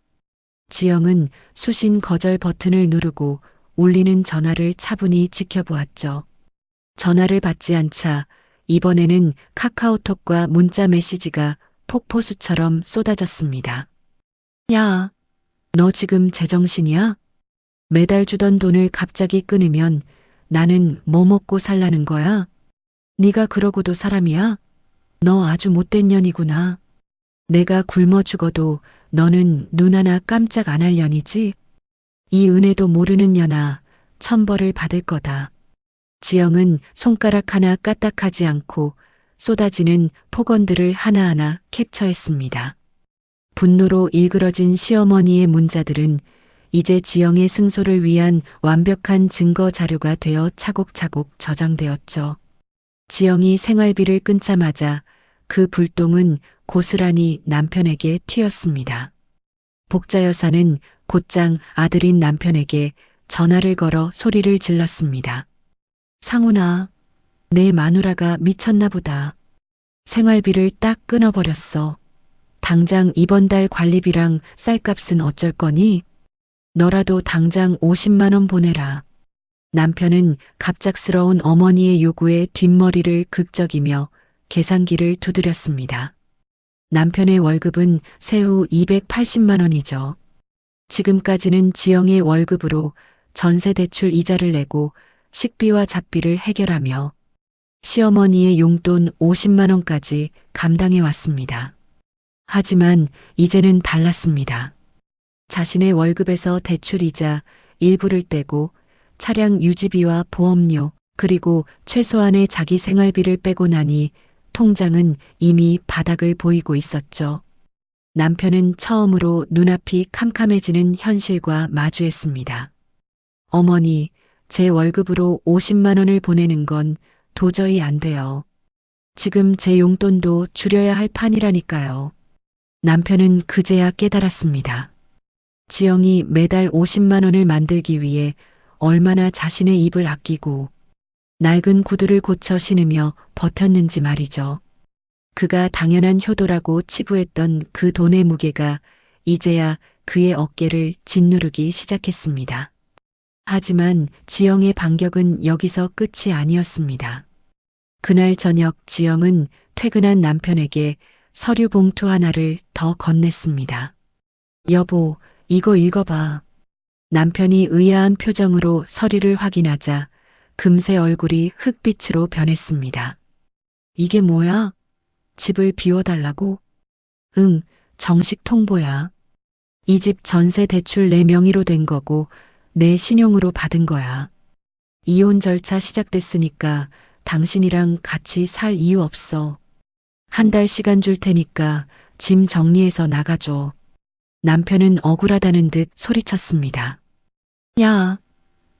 지영은 수신 거절 버튼을 누르고 울리는 전화를 차분히 지켜보았죠. 전화를 받지 않자 이번에는 카카오톡과 문자 메시지가 폭포수처럼 쏟아졌습니다. 야, 너 지금 제정신이야? 매달 주던 돈을 갑자기 끊으면 나는 뭐 먹고 살라는 거야? 네가 그러고도 사람이야? 너 아주 못된 년이구나. 내가 굶어 죽어도 너는 눈 하나 깜짝 안 할 년이지? 이 은혜도 모르는 년아, 천벌을 받을 거다. 지영은 손가락 하나 까딱하지 않고 쏟아지는 폭언들을 하나하나 캡처했습니다. 분노로 일그러진 시어머니의 문자들은 이제 지영의 승소를 위한 완벽한 증거 자료가 되어 차곡차곡 저장되었죠. 지영이 생활비를 끊자마자 그 불똥은 고스란히 남편에게 튀었습니다. 복자 여사는 곧장 아들인 남편에게 전화를 걸어 소리를 질렀습니다. 상훈아, 내 마누라가 미쳤나 보다. 생활비를 딱 끊어버렸어. 당장 이번 달 관리비랑 쌀값은 어쩔 거니? 너라도 당장 50만 원 보내라. 남편은 갑작스러운 어머니의 요구에 뒷머리를 극적이며 계산기를 두드렸습니다. 남편의 월급은 세후 280만 원이죠. 지금까지는 지영의 월급으로 전세 대출 이자를 내고 식비와 잡비를 해결하며 시어머니의 용돈 50만 원까지 감당해 왔습니다. 하지만 이제는 달랐습니다. 자신의 월급에서 대출이자 일부를 떼고 차량 유지비와 보험료 그리고 최소한의 자기 생활비를 빼고 나니 통장은 이미 바닥을 보이고 있었죠. 남편은 처음으로 눈앞이 캄캄해지는 현실과 마주했습니다. 어머니, 제 월급으로 50만 원을 보내는 건 도저히 안 돼요. 지금 제 용돈도 줄여야 할 판이라니까요. 남편은 그제야 깨달았습니다. 지영이 매달 50만 원을 만들기 위해 얼마나 자신의 입을 아끼고 낡은 구두를 고쳐 신으며 버텼는지 말이죠. 그가 당연한 효도라고 치부했던 그 돈의 무게가 이제야 그의 어깨를 짓누르기 시작했습니다. 하지만 지영의 반격은 여기서 끝이 아니었습니다. 그날 저녁 지영은 퇴근한 남편에게 서류 봉투 하나를 더 건넸습니다. 여보, 이거 읽어봐. 남편이 의아한 표정으로 서류를 확인하자 금세 얼굴이 흑빛으로 변했습니다. 이게 뭐야? 집을 비워달라고? 응, 정식 통보야. 이 집 전세 대출 내 명의로 된 거고 내 신용으로 받은 거야. 이혼 절차 시작됐으니까 당신이랑 같이 살 이유 없어. 한 달 시간 줄 테니까 짐 정리해서 나가줘. 남편은 억울하다는 듯 소리쳤습니다. 야,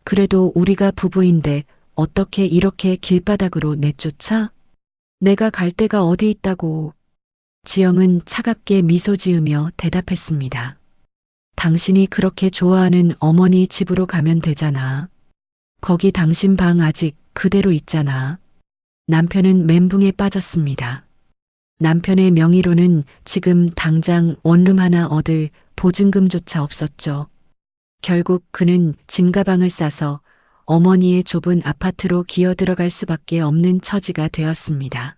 그래도 우리가 부부인데 어떻게 이렇게 길바닥으로 내쫓아? 내가 갈 데가 어디 있다고. 지영은 차갑게 미소 지으며 대답했습니다. 당신이 그렇게 좋아하는 어머니 집으로 가면 되잖아. 거기 당신 방 아직 그대로 있잖아. 남편은 멘붕에 빠졌습니다. 남편의 명의로는 지금 당장 원룸 하나 얻을 보증금조차 없었죠. 결국 그는 짐가방을 싸서 어머니의 좁은 아파트로 기어 들어갈 수밖에 없는 처지가 되었습니다.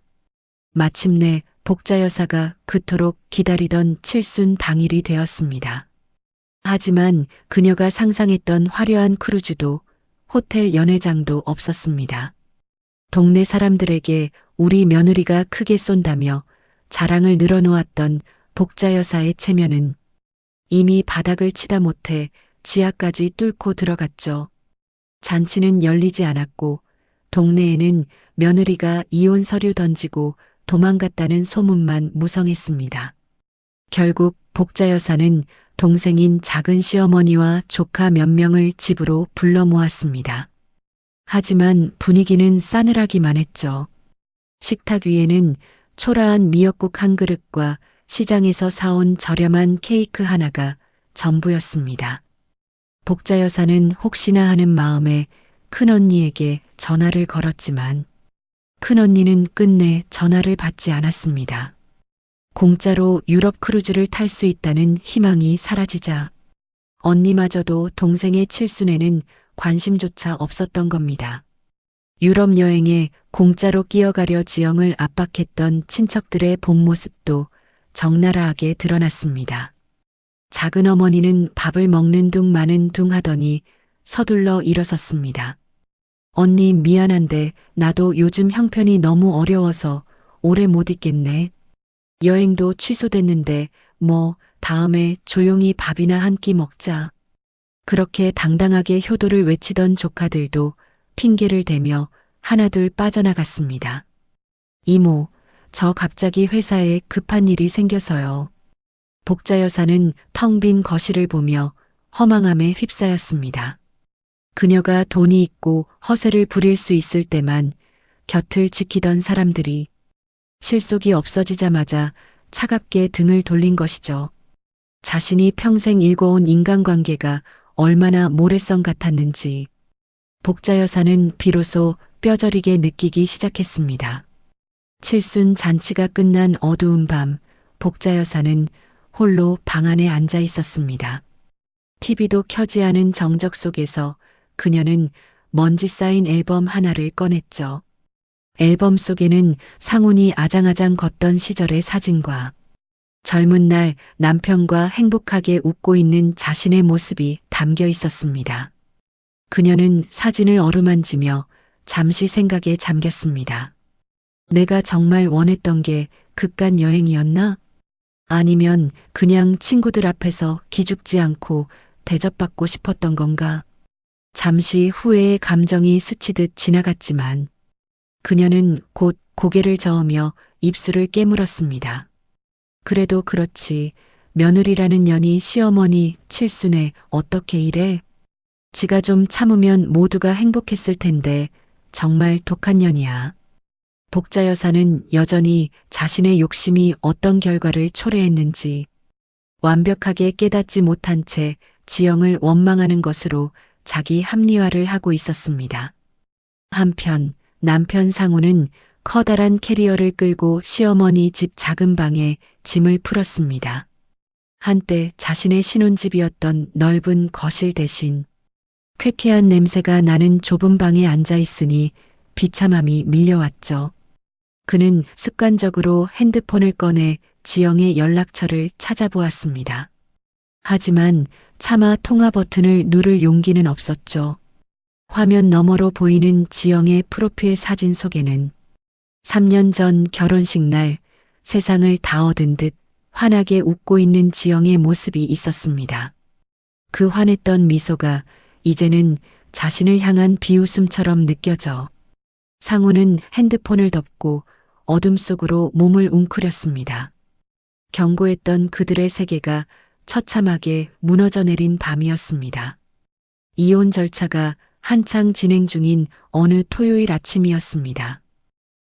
마침내 복자 여사가 그토록 기다리던 칠순 당일이 되었습니다. 하지만 그녀가 상상했던 화려한 크루즈도 호텔 연회장도 없었습니다. 동네 사람들에게 우리 며느리가 크게 쏜다며 자랑을 늘어놓았던 복자 여사의 체면은 이미 바닥을 치다 못해 지하까지 뚫고 들어갔죠. 잔치는 열리지 않았고 동네에는 며느리가 이혼 서류 던지고 도망갔다는 소문만 무성했습니다. 결국 복자 여사는 동생인 작은 시어머니와 조카 몇 명을 집으로 불러 모았습니다. 하지만 분위기는 싸늘하기만 했죠. 식탁 위에는 초라한 미역국 한 그릇과 시장에서 사온 저렴한 케이크 하나가 전부였습니다. 복자 여사는 혹시나 하는 마음에 큰언니에게 전화를 걸었지만 큰언니는 끝내 전화를 받지 않았습니다. 공짜로 유럽 크루즈를 탈 수 있다는 희망이 사라지자 언니마저도 동생의 칠순에는 관심조차 없었던 겁니다. 유럽 여행에 공짜로 끼어가려 지영을 압박했던 친척들의 본 모습도 적나라하게 드러났습니다. 작은 어머니는 밥을 먹는 둥 마는 둥 하더니 서둘러 일어섰습니다. 언니 미안한데 나도 요즘 형편이 너무 어려워서 오래 못 있겠네. 여행도 취소됐는데 뭐 다음에 조용히 밥이나 한 끼 먹자. 그렇게 당당하게 효도를 외치던 조카들도 핑계를 대며 하나둘 빠져나갔습니다. 이모, 저 갑자기 회사에 급한 일이 생겨서요. 복자 여사는 텅 빈 거실을 보며 허망함에 휩싸였습니다. 그녀가 돈이 있고 허세를 부릴 수 있을 때만 곁을 지키던 사람들이 실속이 없어지자마자 차갑게 등을 돌린 것이죠. 자신이 평생 일궈온 인간관계가 얼마나 모래성 같았는지 복자 여사는 비로소 뼈저리게 느끼기 시작했습니다. 칠순 잔치가 끝난 어두운 밤, 복자 여사는 홀로 방 안에 앉아 있었습니다. TV도 켜지 않은 정적 속에서 그녀는 먼지 쌓인 앨범 하나를 꺼냈죠. 앨범 속에는 상훈이 아장아장 걷던 시절의 사진과 젊은 날 남편과 행복하게 웃고 있는 자신의 모습이 담겨 있었습니다. 그녀는 사진을 어루만지며 잠시 생각에 잠겼습니다. 내가 정말 원했던 게 극간 여행이었나? 아니면 그냥 친구들 앞에서 기죽지 않고 대접받고 싶었던 건가? 잠시 후회의 감정이 스치듯 지나갔지만 그녀는 곧 고개를 저으며 입술을 깨물었습니다. 그래도 그렇지, 며느리라는 년이 시어머니 칠순에 어떻게 이래? 지가 좀 참으면 모두가 행복했을 텐데 정말 독한 년이야. 복자 여사는 여전히 자신의 욕심이 어떤 결과를 초래했는지 완벽하게 깨닫지 못한 채 지영을 원망하는 것으로 자기 합리화를 하고 있었습니다. 한편 남편 상우는 커다란 캐리어를 끌고 시어머니 집 작은 방에 짐을 풀었습니다. 한때 자신의 신혼집이었던 넓은 거실 대신 쾌쾌한 냄새가 나는 좁은 방에 앉아 있으니 비참함이 밀려왔죠. 그는 습관적으로 핸드폰을 꺼내 지영의 연락처를 찾아보았습니다. 하지만 차마 통화 버튼을 누를 용기는 없었죠. 화면 너머로 보이는 지영의 프로필 사진 속에는 3년 전 결혼식 날 세상을 다 얻은 듯 환하게 웃고 있는 지영의 모습이 있었습니다. 그 환했던 미소가 이제는 자신을 향한 비웃음처럼 느껴져 상우는 핸드폰을 덮고 어둠 속으로 몸을 웅크렸습니다. 경고했던 그들의 세계가 처참하게 무너져 내린 밤이었습니다. 이혼 절차가 한창 진행 중인 어느 토요일 아침이었습니다.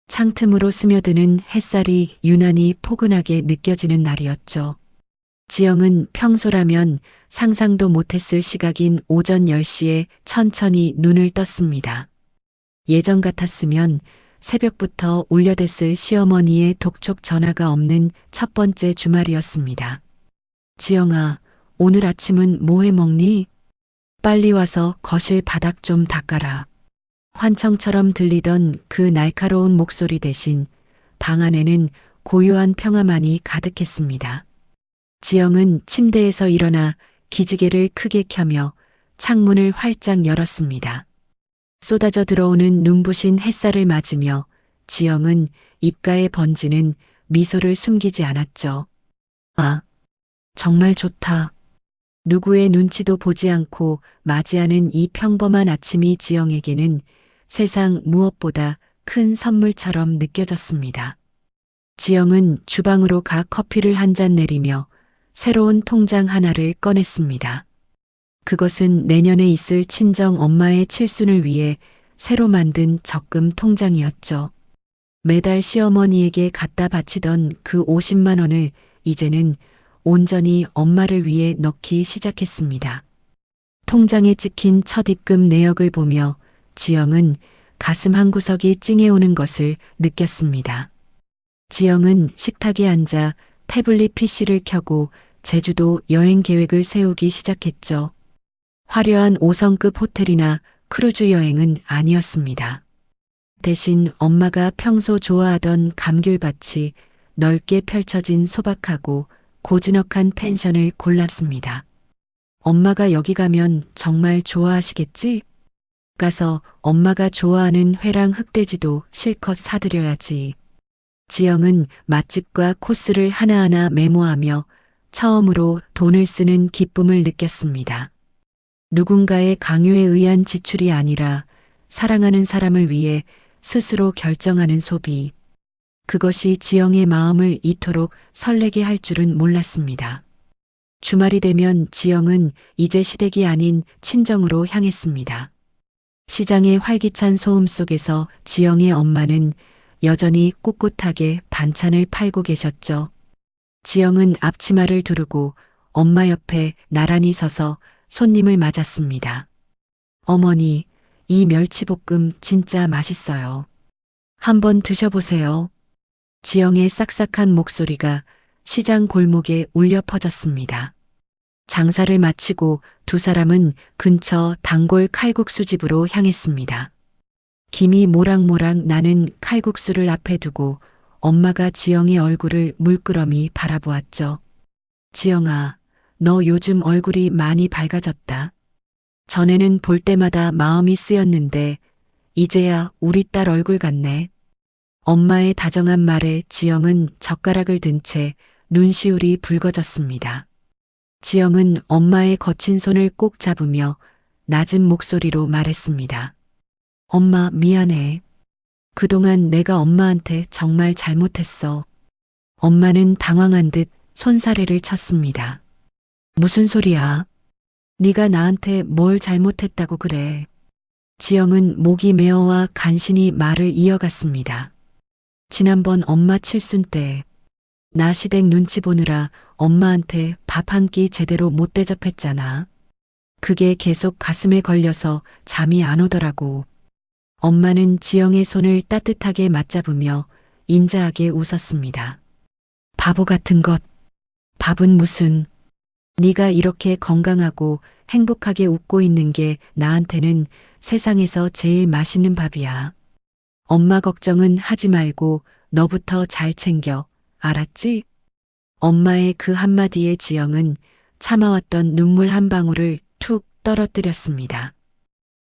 창틈으로 스며드는 햇살이 유난히 포근하게 느껴지는 날이었죠. 지영은 평소라면 상상도 못했을 시각인 오전 10시에 천천히 눈을 떴습니다. 예전 같았으면 새벽부터 울려댔을 시어머니의 독촉 전화가 없는 첫 번째 주말이었습니다. 지영아, 오늘 아침은 뭐 해 먹니? 빨리 와서 거실 바닥 좀 닦아라. 환청처럼 들리던 그 날카로운 목소리 대신 방 안에는 고요한 평화만이 가득했습니다. 지영은 침대에서 일어나 기지개를 크게 켜며 창문을 활짝 열었습니다. 쏟아져 들어오는 눈부신 햇살을 맞으며 지영은 입가에 번지는 미소를 숨기지 않았죠. 아, 정말 좋다. 누구의 눈치도 보지 않고 맞이하는 이 평범한 아침이 지영에게는 세상 무엇보다 큰 선물처럼 느껴졌습니다. 지영은 주방으로 가 커피를 한 잔 내리며 새로운 통장 하나를 꺼냈습니다. 그것은 내년에 있을 친정 엄마의 칠순을 위해 새로 만든 적금 통장이었죠. 매달 시어머니에게 갖다 바치던 그 50만 원을 이제는 온전히 엄마를 위해 넣기 시작했습니다. 통장에 찍힌 첫 입금 내역을 보며 지영은 가슴 한구석이 찡해오는 것을 느꼈습니다. 지영은 식탁에 앉아 태블릿 PC를 켜고 제주도 여행 계획을 세우기 시작했죠. 화려한 5성급 호텔이나 크루즈 여행은 아니었습니다. 대신 엄마가 평소 좋아하던 감귤밭이 넓게 펼쳐진 소박하고 고즈넉한 펜션을 골랐습니다. 엄마가 여기 가면 정말 좋아하시겠지? 가서 엄마가 좋아하는 회랑 흑돼지도 실컷 사드려야지. 지영은 맛집과 코스를 하나하나 메모하며 처음으로 돈을 쓰는 기쁨을 느꼈습니다. 누군가의 강요에 의한 지출이 아니라 사랑하는 사람을 위해 스스로 결정하는 소비. 그것이 지영의 마음을 이토록 설레게 할 줄은 몰랐습니다. 주말이 되면 지영은 이제 시댁이 아닌 친정으로 향했습니다. 시장의 활기찬 소음 속에서 지영의 엄마는 여전히 꿋꿋하게 반찬을 팔고 계셨죠. 지영은 앞치마를 두르고 엄마 옆에 나란히 서서 손님을 맞았습니다. 어머니, 이 멸치볶음 진짜 맛있어요. 한번 드셔보세요. 지영의 싹싹한 목소리가 시장 골목에 울려 퍼졌습니다. 장사를 마치고 두 사람은 근처 단골 칼국수집으로 향했습니다. 김이 모락모락 나는 칼국수를 앞에 두고 엄마가 지영의 얼굴을 물끄러미 바라보았죠. 지영아, 너 요즘 얼굴이 많이 밝아졌다. 전에는 볼 때마다 마음이 쓰였는데 이제야 우리 딸 얼굴 같네. 엄마의 다정한 말에 지영은 젓가락을 든 채 눈시울이 붉어졌습니다. 지영은 엄마의 거친 손을 꼭 잡으며 낮은 목소리로 말했습니다. 엄마, 미안해. 그동안 내가 엄마한테 정말 잘못했어. 엄마는 당황한 듯 손사래를 쳤습니다. 무슨 소리야? 네가 나한테 뭘 잘못했다고 그래. 지영은 목이 메어와 간신히 말을 이어갔습니다. 지난번 엄마 칠순 때 나 시댁 눈치 보느라 엄마한테 밥 한 끼 제대로 못 대접했잖아. 그게 계속 가슴에 걸려서 잠이 안 오더라고. 엄마는 지영의 손을 따뜻하게 맞잡으며 인자하게 웃었습니다. 바보 같은 것. 밥은 무슨. 네가 이렇게 건강하고 행복하게 웃고 있는 게 나한테는 세상에서 제일 맛있는 밥이야. 엄마 걱정은 하지 말고 너부터 잘 챙겨. 알았지? 엄마의 그 한마디에 지영은 참아왔던 눈물 한 방울을 툭 떨어뜨렸습니다.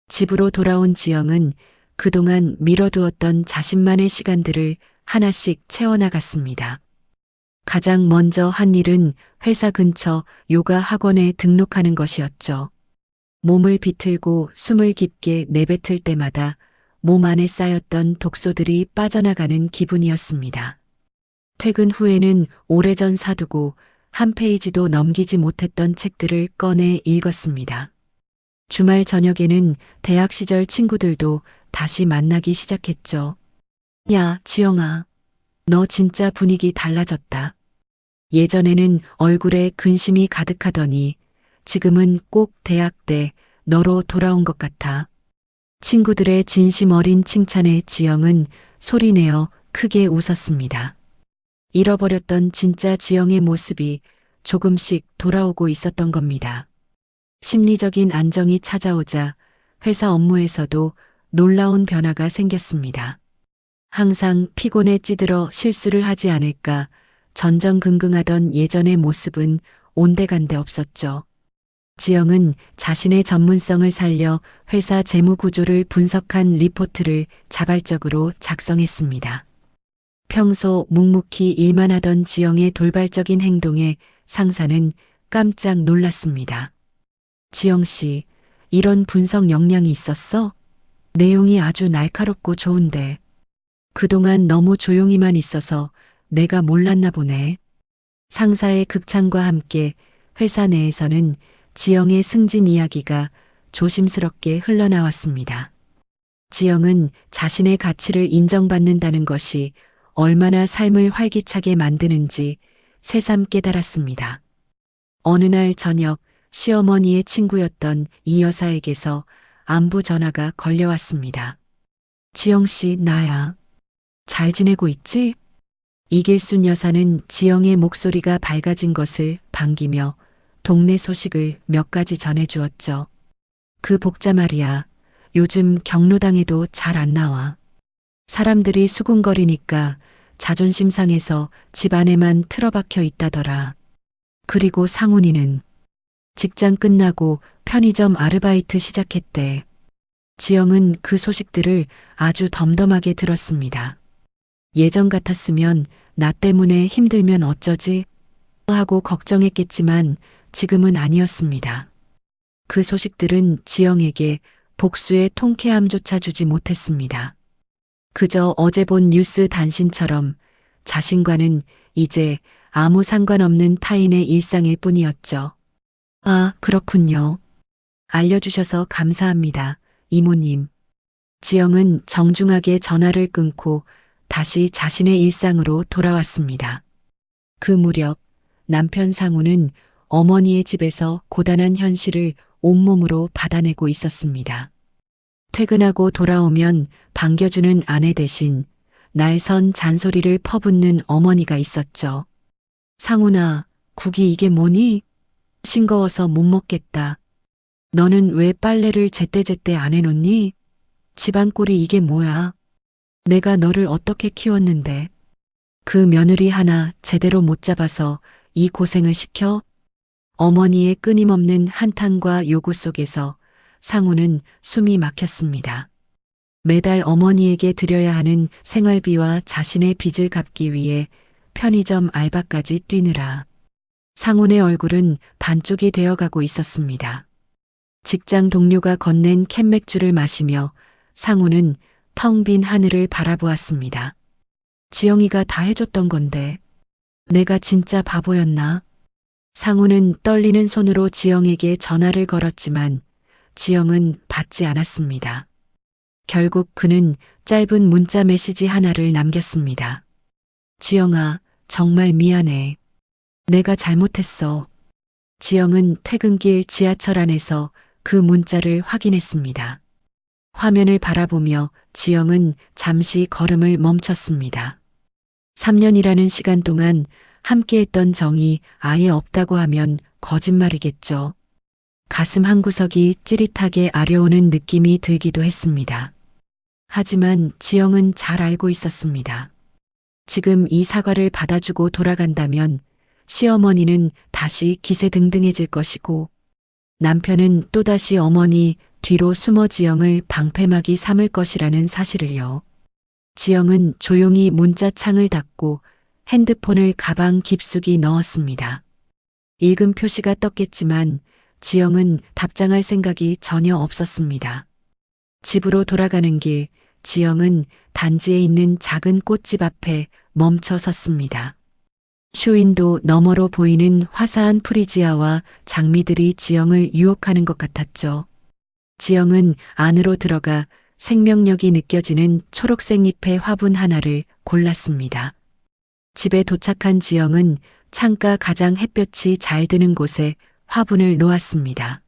집으로 돌아온 지영은 그동안 미뤄두었던 자신만의 시간들을 하나씩 채워나갔습니다. 가장 먼저 한 일은 회사 근처 요가 학원에 등록하는 것이었죠. 몸을 비틀고 숨을 깊게 내뱉을 때마다 몸 안에 쌓였던 독소들이 빠져나가는 기분이었습니다. 퇴근 후에는 오래전 사두고 한 페이지도 넘기지 못했던 책들을 꺼내 읽었습니다. 주말 저녁에는 대학 시절 친구들도 다시 만나기 시작했죠. 야, 지영아. 너 진짜 분위기 달라졌다. 예전에는 얼굴에 근심이 가득하더니 지금은 꼭 대학 때 너로 돌아온 것 같아. 친구들의 진심 어린 칭찬에 지영은 소리내어 크게 웃었습니다. 잃어버렸던 진짜 지영의 모습이 조금씩 돌아오고 있었던 겁니다. 심리적인 안정이 찾아오자 회사 업무에서도 놀라운 변화가 생겼습니다. 항상 피곤에 찌들어 실수를 하지 않을까 전전긍긍하던 예전의 모습은 온데간데 없었죠. 지영은 자신의 전문성을 살려 회사 재무 구조를 분석한 리포트를 자발적으로 작성했습니다. 평소 묵묵히 일만 하던 지영의 돌발적인 행동에 상사는 깜짝 놀랐습니다. 지영 씨, 이런 분석 역량이 있었어? 내용이 아주 날카롭고 좋은데. 그동안 너무 조용히만 있어서 내가 몰랐나 보네. 상사의 극찬과 함께 회사 내에서는 지영의 승진 이야기가 조심스럽게 흘러나왔습니다. 지영은 자신의 가치를 인정받는다는 것이 얼마나 삶을 활기차게 만드는지 새삼 깨달았습니다. 어느 날 저녁 시어머니의 친구였던 이 여사에게서 안부 전화가 걸려왔습니다. 지영 씨, 나야. 잘 지내고 있지? 이길순 여사는 지영의 목소리가 밝아진 것을 반기며 동네 소식을 몇 가지 전해주었죠. 그 복자 말이야. 요즘 경로당에도 잘 안 나와. 사람들이 수군거리니까 자존심 상해서 집 안에만 틀어박혀 있다더라. 그리고 상훈이는 직장 끝나고 편의점 아르바이트 시작했대. 지영은 그 소식들을 아주 덤덤하게 들었습니다. 예전 같았으면 나 때문에 힘들면 어쩌지? 하고 걱정했겠지만 지금은 아니었습니다. 그 소식들은 지영에게 복수의 통쾌함조차 주지 못했습니다. 그저 어제 본 뉴스 단신처럼 자신과는 이제 아무 상관없는 타인의 일상일 뿐이었죠. 아, 그렇군요. 알려주셔서 감사합니다, 이모님. 지영은 정중하게 전화를 끊고 다시 자신의 일상으로 돌아왔습니다. 그 무렵 남편 상우는 어머니의 집에서 고단한 현실을 온몸으로 받아내고 있었습니다. 퇴근하고 돌아오면 반겨주는 아내 대신 날선 잔소리를 퍼붓는 어머니가 있었죠. 상훈아, 국이 이게 뭐니? 싱거워서 못 먹겠다. 너는 왜 빨래를 제때제때 안 해놓니? 집안꼴이 이게 뭐야? 내가 너를 어떻게 키웠는데? 그 며느리 하나 제대로 못 잡아서 이 고생을 시켜? 어머니의 끊임없는 한탄과 요구 속에서 상우는 숨이 막혔습니다. 매달 어머니에게 드려야 하는 생활비와 자신의 빚을 갚기 위해 편의점 알바까지 뛰느라 상훈의 얼굴은 반쪽이 되어가고 있었습니다. 직장 동료가 건넨 캔맥주를 마시며 상훈은 텅 빈 하늘을 바라보았습니다. 지영이가 다 해줬던 건데 내가 진짜 바보였나? 상훈은 떨리는 손으로 지영에게 전화를 걸었지만 지영은 받지 않았습니다. 결국 그는 짧은 문자 메시지 하나를 남겼습니다. 지영아, 정말 미안해. 내가 잘못했어. 지영은 퇴근길 지하철 안에서 그 문자를 확인했습니다. 화면을 바라보며 지영은 잠시 걸음을 멈췄습니다. 3년이라는 시간 동안 함께했던 정이 아예 없다고 하면 거짓말이겠죠. 가슴 한구석이 찌릿하게 아려오는 느낌이 들기도 했습니다. 하지만 지영은 잘 알고 있었습니다. 지금 이 사과를 받아주고 돌아간다면 시어머니는 다시 기세등등해질 것이고 남편은 또다시 어머니 뒤로 숨어 지영을 방패막이 삼을 것이라는 사실을요. 지영은 조용히 문자창을 닫고 핸드폰을 가방 깊숙이 넣었습니다. 읽음 표시가 떴겠지만 지영은 답장할 생각이 전혀 없었습니다. 집으로 돌아가는 길, 지영은 단지에 있는 작은 꽃집 앞에 멈춰 섰습니다. 쇼윈도 너머로 보이는 화사한 프리지아와 장미들이 지영을 유혹하는 것 같았죠. 지영은 안으로 들어가 생명력이 느껴지는 초록색 잎의 화분 하나를 골랐습니다. 집에 도착한 지영은 창가 가장 햇볕이 잘 드는 곳에 화분을 놓았습니다.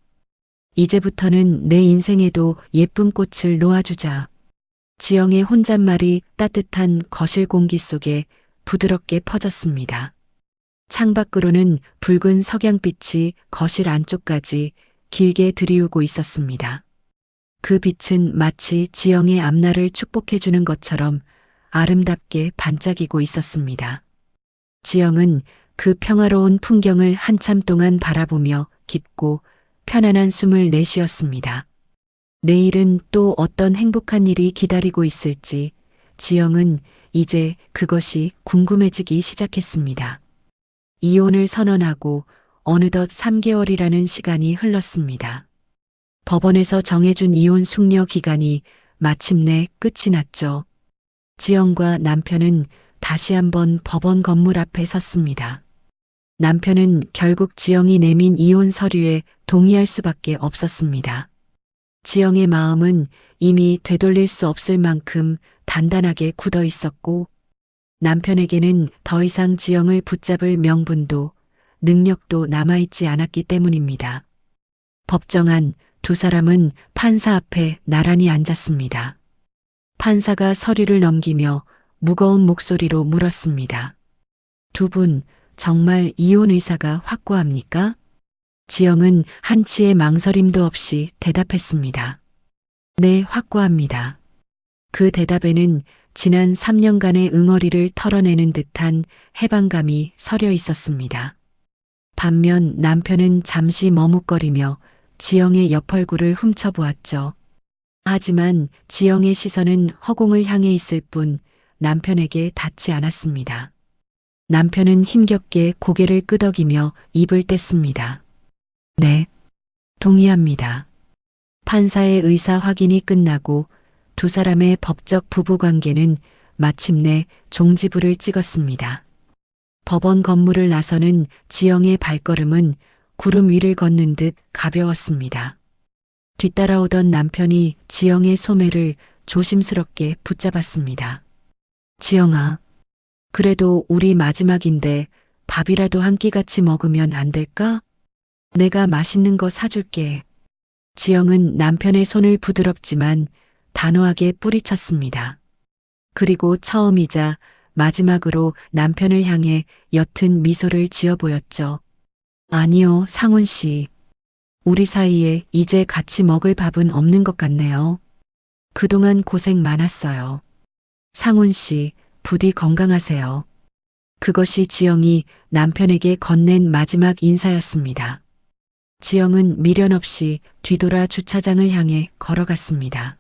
이제부터는 내 인생에도 예쁜 꽃을 놓아주자. 지영의 혼잣말이 따뜻한 거실 공기 속에 부드럽게 퍼졌습니다. 창밖으로는 붉은 석양빛이 거실 안쪽까지 길게 들이우고 있었습니다. 그 빛은 마치 지영의 앞날을 축복해주는 것처럼 아름답게 반짝이고 있었습니다. 지영은 그 평화로운 풍경을 한참 동안 바라보며 깊고 편안한 숨을 내쉬었습니다. 내일은 또 어떤 행복한 일이 기다리고 있을지 지영은 이제 그것이 궁금해지기 시작했습니다. 이혼을 선언하고 어느덧 3개월이라는 시간이 흘렀습니다. 법원에서 정해준 이혼 숙려 기간이 마침내 끝이 났죠. 지영과 남편은 다시 한번 법원 건물 앞에 섰습니다. 남편은 결국 지영이 내민 이혼 서류에 동의할 수밖에 없었습니다. 지영의 마음은 이미 되돌릴 수 없을 만큼 단단하게 굳어 있었고 남편에게는 더 이상 지영을 붙잡을 명분도 능력도 남아있지 않았기 때문입니다. 법정 안 두 사람은 판사 앞에 나란히 앉았습니다. 판사가 서류를 넘기며 무거운 목소리로 물었습니다. 두 분 정말 이혼 의사가 확고합니까? 지영은 한치의 망설임도 없이 대답했습니다. 네, 확고합니다. 그 대답에는 지난 3년간의 응어리를 털어내는 듯한 해방감이 서려 있었습니다. 반면 남편은 잠시 머뭇거리며 지영의 옆얼굴을 훔쳐보았죠. 하지만 지영의 시선은 허공을 향해 있을 뿐 남편에게 닿지 않았습니다. 남편은 힘겹게 고개를 끄덕이며 입을 뗐습니다. 네, 동의합니다. 판사의 의사 확인이 끝나고 두 사람의 법적 부부관계는 마침내 종지부를 찍었습니다. 법원 건물을 나서는 지영의 발걸음은 구름 위를 걷는 듯 가벼웠습니다. 뒤따라오던 남편이 지영의 소매를 조심스럽게 붙잡았습니다. 지영아, 그래도 우리 마지막인데 밥이라도 한 끼 같이 먹으면 안 될까? 내가 맛있는 거 사줄게. 지영은 남편의 손을 부드럽지만 단호하게 뿌리쳤습니다. 그리고 처음이자 마지막으로 남편을 향해 옅은 미소를 지어 보였죠. 아니요, 상훈 씨. 우리 사이에 이제 같이 먹을 밥은 없는 것 같네요. 그동안 고생 많았어요. 상훈 씨, 부디 건강하세요. 그것이 지영이 남편에게 건넨 마지막 인사였습니다. 지영은 미련 없이 뒤돌아 주차장을 향해 걸어갔습니다.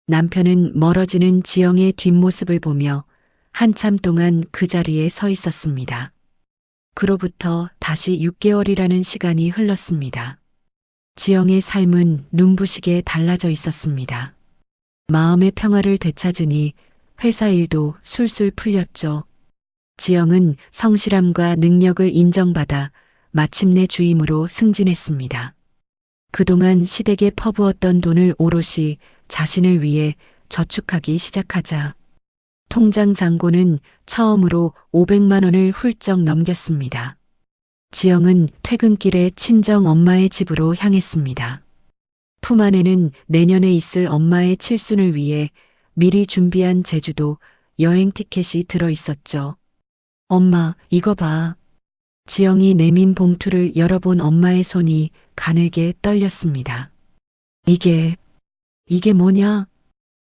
남편은 멀어지는 지영의 뒷모습을 보며 한참 동안 그 자리에 서 있었습니다. 그로부터 다시 6개월이라는 시간이 흘렀습니다. 지영의 삶은 눈부시게 달라져 있었습니다. 마음의 평화를 되찾으니 회사 일도 술술 풀렸죠. 지영은 성실함과 능력을 인정받아 마침내 주임으로 승진했습니다. 그동안 시댁에 퍼부었던 돈을 오롯이 자신을 위해 저축하기 시작하자 통장 잔고는 처음으로 500만 원을 훌쩍 넘겼습니다. 지영은 퇴근길에 친정 엄마의 집으로 향했습니다. 품 안에는 내년에 있을 엄마의 칠순을 위해 미리 준비한 제주도 여행 티켓이 들어 있었죠. 엄마, 이거 봐. 지영이 내민 봉투를 열어본 엄마의 손이 가늘게 떨렸습니다. 이게 뭐냐?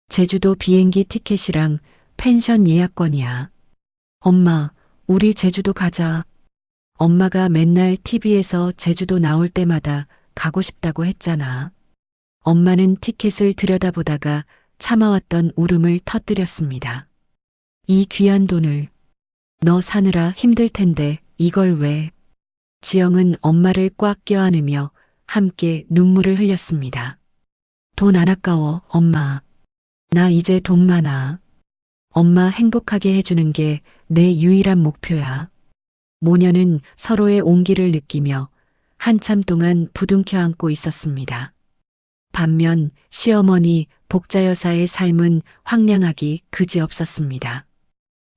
제주도 비행기 티켓이랑 펜션 예약권이야. 엄마, 우리 제주도 가자. 엄마가 맨날 TV에서 제주도 나올 때마다 가고 싶다고 했잖아. 엄마는 티켓을 들여다보다가 참아왔던 울음을 터뜨렸습니다. 이 귀한 돈을 너 사느라 힘들 텐데 이걸 왜? 지영은 엄마를 꽉 껴안으며 함께 눈물을 흘렸습니다. 돈 안 아까워, 엄마. 나 이제 돈 많아. 엄마 행복하게 해주는 게 내 유일한 목표야. 모녀는 서로의 온기를 느끼며 한참 동안 부둥켜 안고 있었습니다. 반면 시어머니 복자 여사의 삶은 황량하기 그지없었습니다.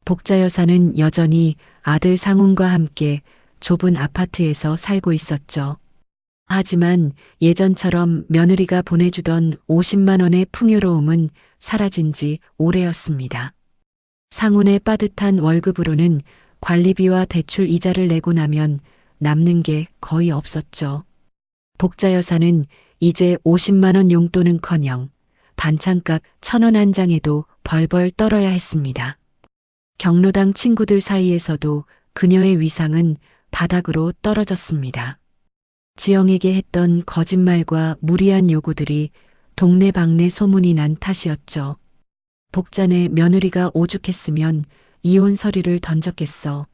복자 여사는 여전히 아들 상훈과 함께 좁은 아파트에서 살고 있었죠. 하지만 예전처럼 며느리가 보내주던 50만 원의 풍요로움은 사라진 지 오래였습니다. 상훈의 빠듯한 월급으로는 관리비와 대출 이자를 내고 나면 남는 게 거의 없었죠. 복자 여사는 이제 50만 원 용돈은커녕 반찬값 1,000원 한 장에도 벌벌 떨어야 했습니다. 경로당 친구들 사이에서도 그녀의 위상은 바닥으로 떨어졌습니다. 지영에게 했던 거짓말과 무리한 요구들이 동네방네 소문이 난 탓이었죠. 복자네 며느리가 오죽했으면 이혼 서류를 던졌겠어.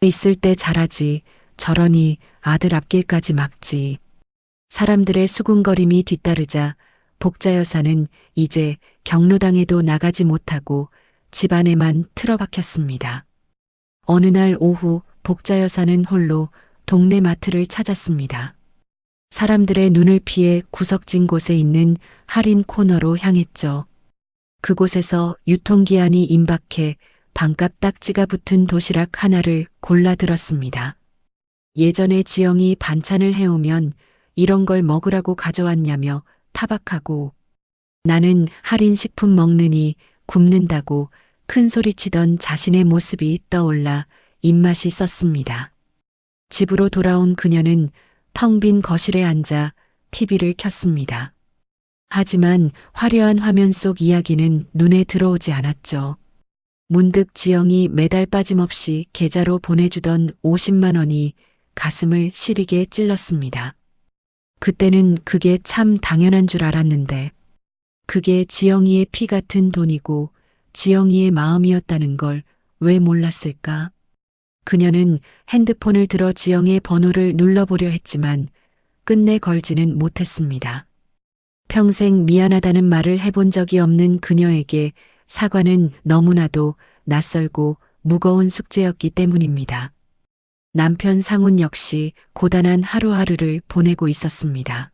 있을 때 잘하지, 저러니 아들 앞길까지 막지. 사람들의 수군거림이 뒤따르자 복자 여사는 이제 경로당에도 나가지 못하고 집안에만 틀어박혔습니다. 어느 날 오후 복자 여사는 홀로 동네 마트를 찾았습니다. 사람들의 눈을 피해 구석진 곳에 있는 할인 코너로 향했죠. 그곳에서 유통기한이 임박해 반값 딱지가 붙은 도시락 하나를 골라 들었습니다. 예전에 지영이 반찬을 해오면 이런 걸 먹으라고 가져왔냐며 타박하고 나는 할인 식품 먹느니 굶는다고 큰 소리치던 자신의 모습이 떠올라 입맛이 썼습니다. 집으로 돌아온 그녀는 텅 빈 거실에 앉아 TV를 켰습니다. 하지만 화려한 화면 속 이야기는 눈에 들어오지 않았죠. 문득 지영이 매달 빠짐없이 계좌로 보내주던 50만 원이 가슴을 시리게 찔렀습니다. 그때는 그게 참 당연한 줄 알았는데 그게 지영이의 피 같은 돈이고 지영이의 마음이었다는 걸 왜 몰랐을까? 그녀는 핸드폰을 들어 지영의 번호를 눌러보려 했지만 끝내 걸지는 못했습니다. 평생 미안하다는 말을 해본 적이 없는 그녀에게 사과는 너무나도 낯설고 무거운 숙제였기 때문입니다. 남편 상훈 역시 고단한 하루하루를 보내고 있었습니다.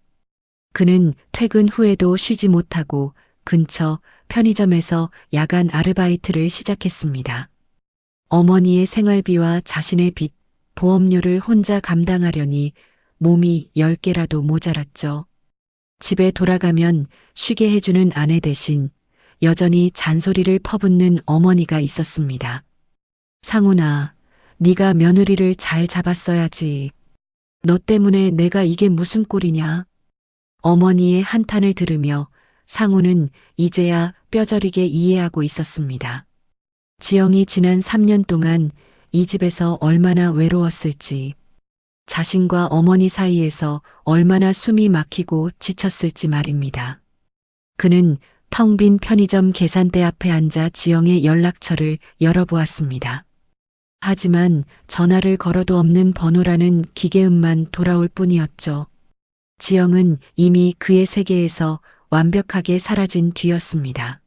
그는 퇴근 후에도 쉬지 못하고 근처 편의점에서 야간 아르바이트를 시작했습니다. 어머니의 생활비와 자신의 빚, 보험료를 혼자 감당하려니 몸이 10개라도 모자랐죠. 집에 돌아가면 쉬게 해주는 아내 대신 여전히 잔소리를 퍼붓는 어머니가 있었습니다. 상훈아, 네가 며느리를 잘 잡았어야지. 너 때문에 내가 이게 무슨 꼴이냐? 어머니의 한탄을 들으며 상훈은 이제야 뼈저리게 이해하고 있었습니다. 지영이 지난 3년 동안 이 집에서 얼마나 외로웠을지, 자신과 어머니 사이에서 얼마나 숨이 막히고 지쳤을지 말입니다. 그는 텅 빈 편의점 계산대 앞에 앉아 지영의 연락처를 열어보았습니다. 하지만 전화를 걸어도 없는 번호라는 기계음만 돌아올 뿐이었죠. 지영은 이미 그의 세계에서 완벽하게 사라진 뒤였습니다.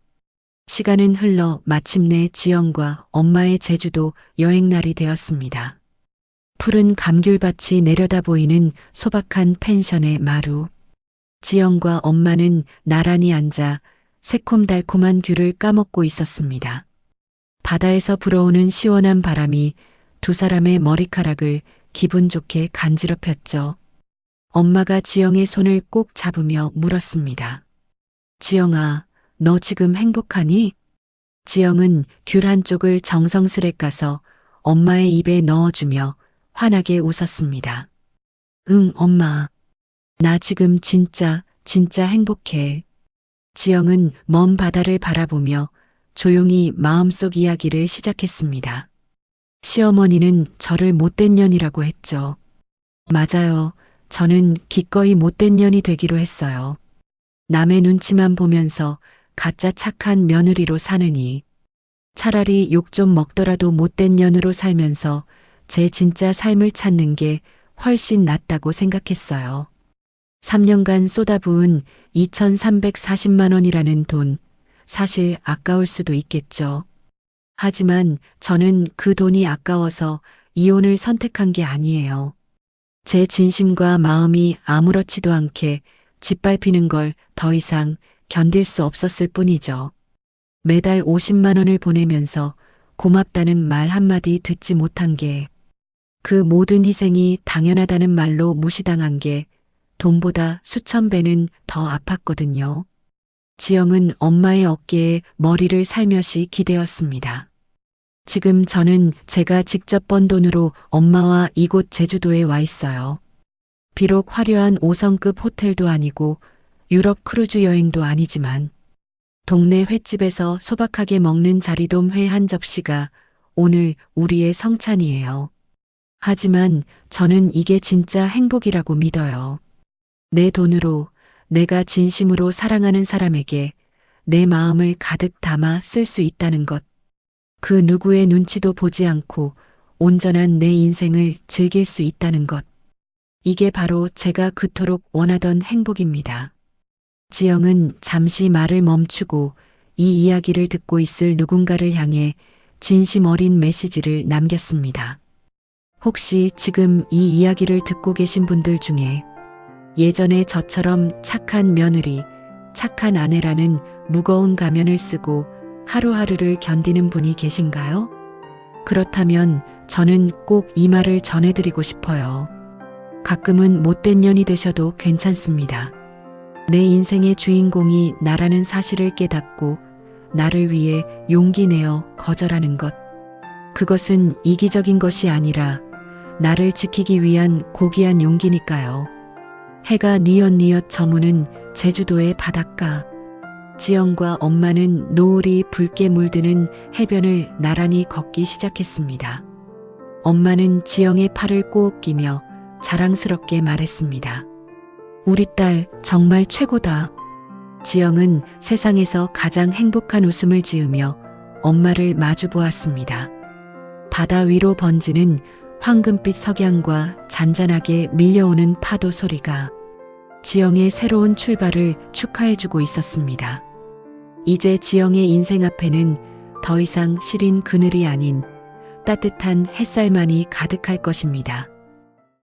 시간은 흘러 마침내 지영과 엄마의 제주도 여행날이 되었습니다. 푸른 감귤밭이 내려다 보이는 소박한 펜션의 마루. 지영과 엄마는 나란히 앉아 새콤달콤한 귤을 까먹고 있었습니다. 바다에서 불어오는 시원한 바람이 두 사람의 머리카락을 기분 좋게 간지럽혔죠. 엄마가 지영의 손을 꼭 잡으며 물었습니다. 지영아, 너 지금 행복하니? 지영은 귤 한쪽을 정성스레 까서 엄마의 입에 넣어주며 환하게 웃었습니다. 응, 엄마. 나 지금 진짜 행복해. 지영은 먼 바다를 바라보며 조용히 마음속 이야기를 시작했습니다. 시어머니는 저를 못된 년이라고 했죠. 맞아요. 저는 기꺼이 못된 년이 되기로 했어요. 남의 눈치만 보면서 가짜 착한 며느리로 사느니 차라리 욕 좀 먹더라도 못된 년으로 살면서 제 진짜 삶을 찾는 게 훨씬 낫다고 생각했어요. 3년간 쏟아부은 2,340만 원이라는 돈, 사실 아까울 수도 있겠죠. 하지만 저는 그 돈이 아까워서 이혼을 선택한 게 아니에요. 제 진심과 마음이 아무렇지도 않게 짓밟히는 걸 더 이상 견딜 수 없었을 뿐이죠. 매달 50만 원을 보내면서 고맙다는 말 한마디 듣지 못한 게, 그 모든 희생이 당연하다는 말로 무시당한 게 돈보다 수천 배는 더 아팠거든요. 지영은 엄마의 어깨에 머리를 살며시 기대었습니다. 지금 저는 제가 직접 번 돈으로 엄마와 이곳 제주도에 와 있어요. 비록 화려한 5성급 호텔도 아니고 유럽 크루즈 여행도 아니지만 동네 횟집에서 소박하게 먹는 자리돔 회 한 접시가 오늘 우리의 성찬이에요. 하지만 저는 이게 진짜 행복이라고 믿어요. 내 돈으로 내가 진심으로 사랑하는 사람에게 내 마음을 가득 담아 쓸 수 있다는 것. 그 누구의 눈치도 보지 않고 온전한 내 인생을 즐길 수 있다는 것. 이게 바로 제가 그토록 원하던 행복입니다. 지영은 잠시 말을 멈추고 이 이야기를 듣고 있을 누군가를 향해 진심 어린 메시지를 남겼습니다. 혹시 지금 이 이야기를 듣고 계신 분들 중에 예전에 저처럼 착한 며느리, 착한 아내라는 무거운 가면을 쓰고 하루하루를 견디는 분이 계신가요? 그렇다면 저는 꼭 이 말을 전해드리고 싶어요. 가끔은 못된 년이 되셔도 괜찮습니다. 내 인생의 주인공이 나라는 사실을 깨닫고 나를 위해 용기 내어 거절하는 것. 그것은 이기적인 것이 아니라 나를 지키기 위한 고귀한 용기니까요. 해가 뉘엿뉘엿 저무는 제주도의 바닷가. 지영과 엄마는 노을이 붉게 물드는 해변을 나란히 걷기 시작했습니다. 엄마는 지영의 팔을 꼭 끼며 자랑스럽게 말했습니다. 우리 딸 정말 최고다. 지영은 세상에서 가장 행복한 웃음을 지으며 엄마를 마주 보았습니다. 바다 위로 번지는 황금빛 석양과 잔잔하게 밀려오는 파도 소리가 지영의 새로운 출발을 축하해주고 있었습니다. 이제 지영의 인생 앞에는 더 이상 시린 그늘이 아닌 따뜻한 햇살만이 가득할 것입니다.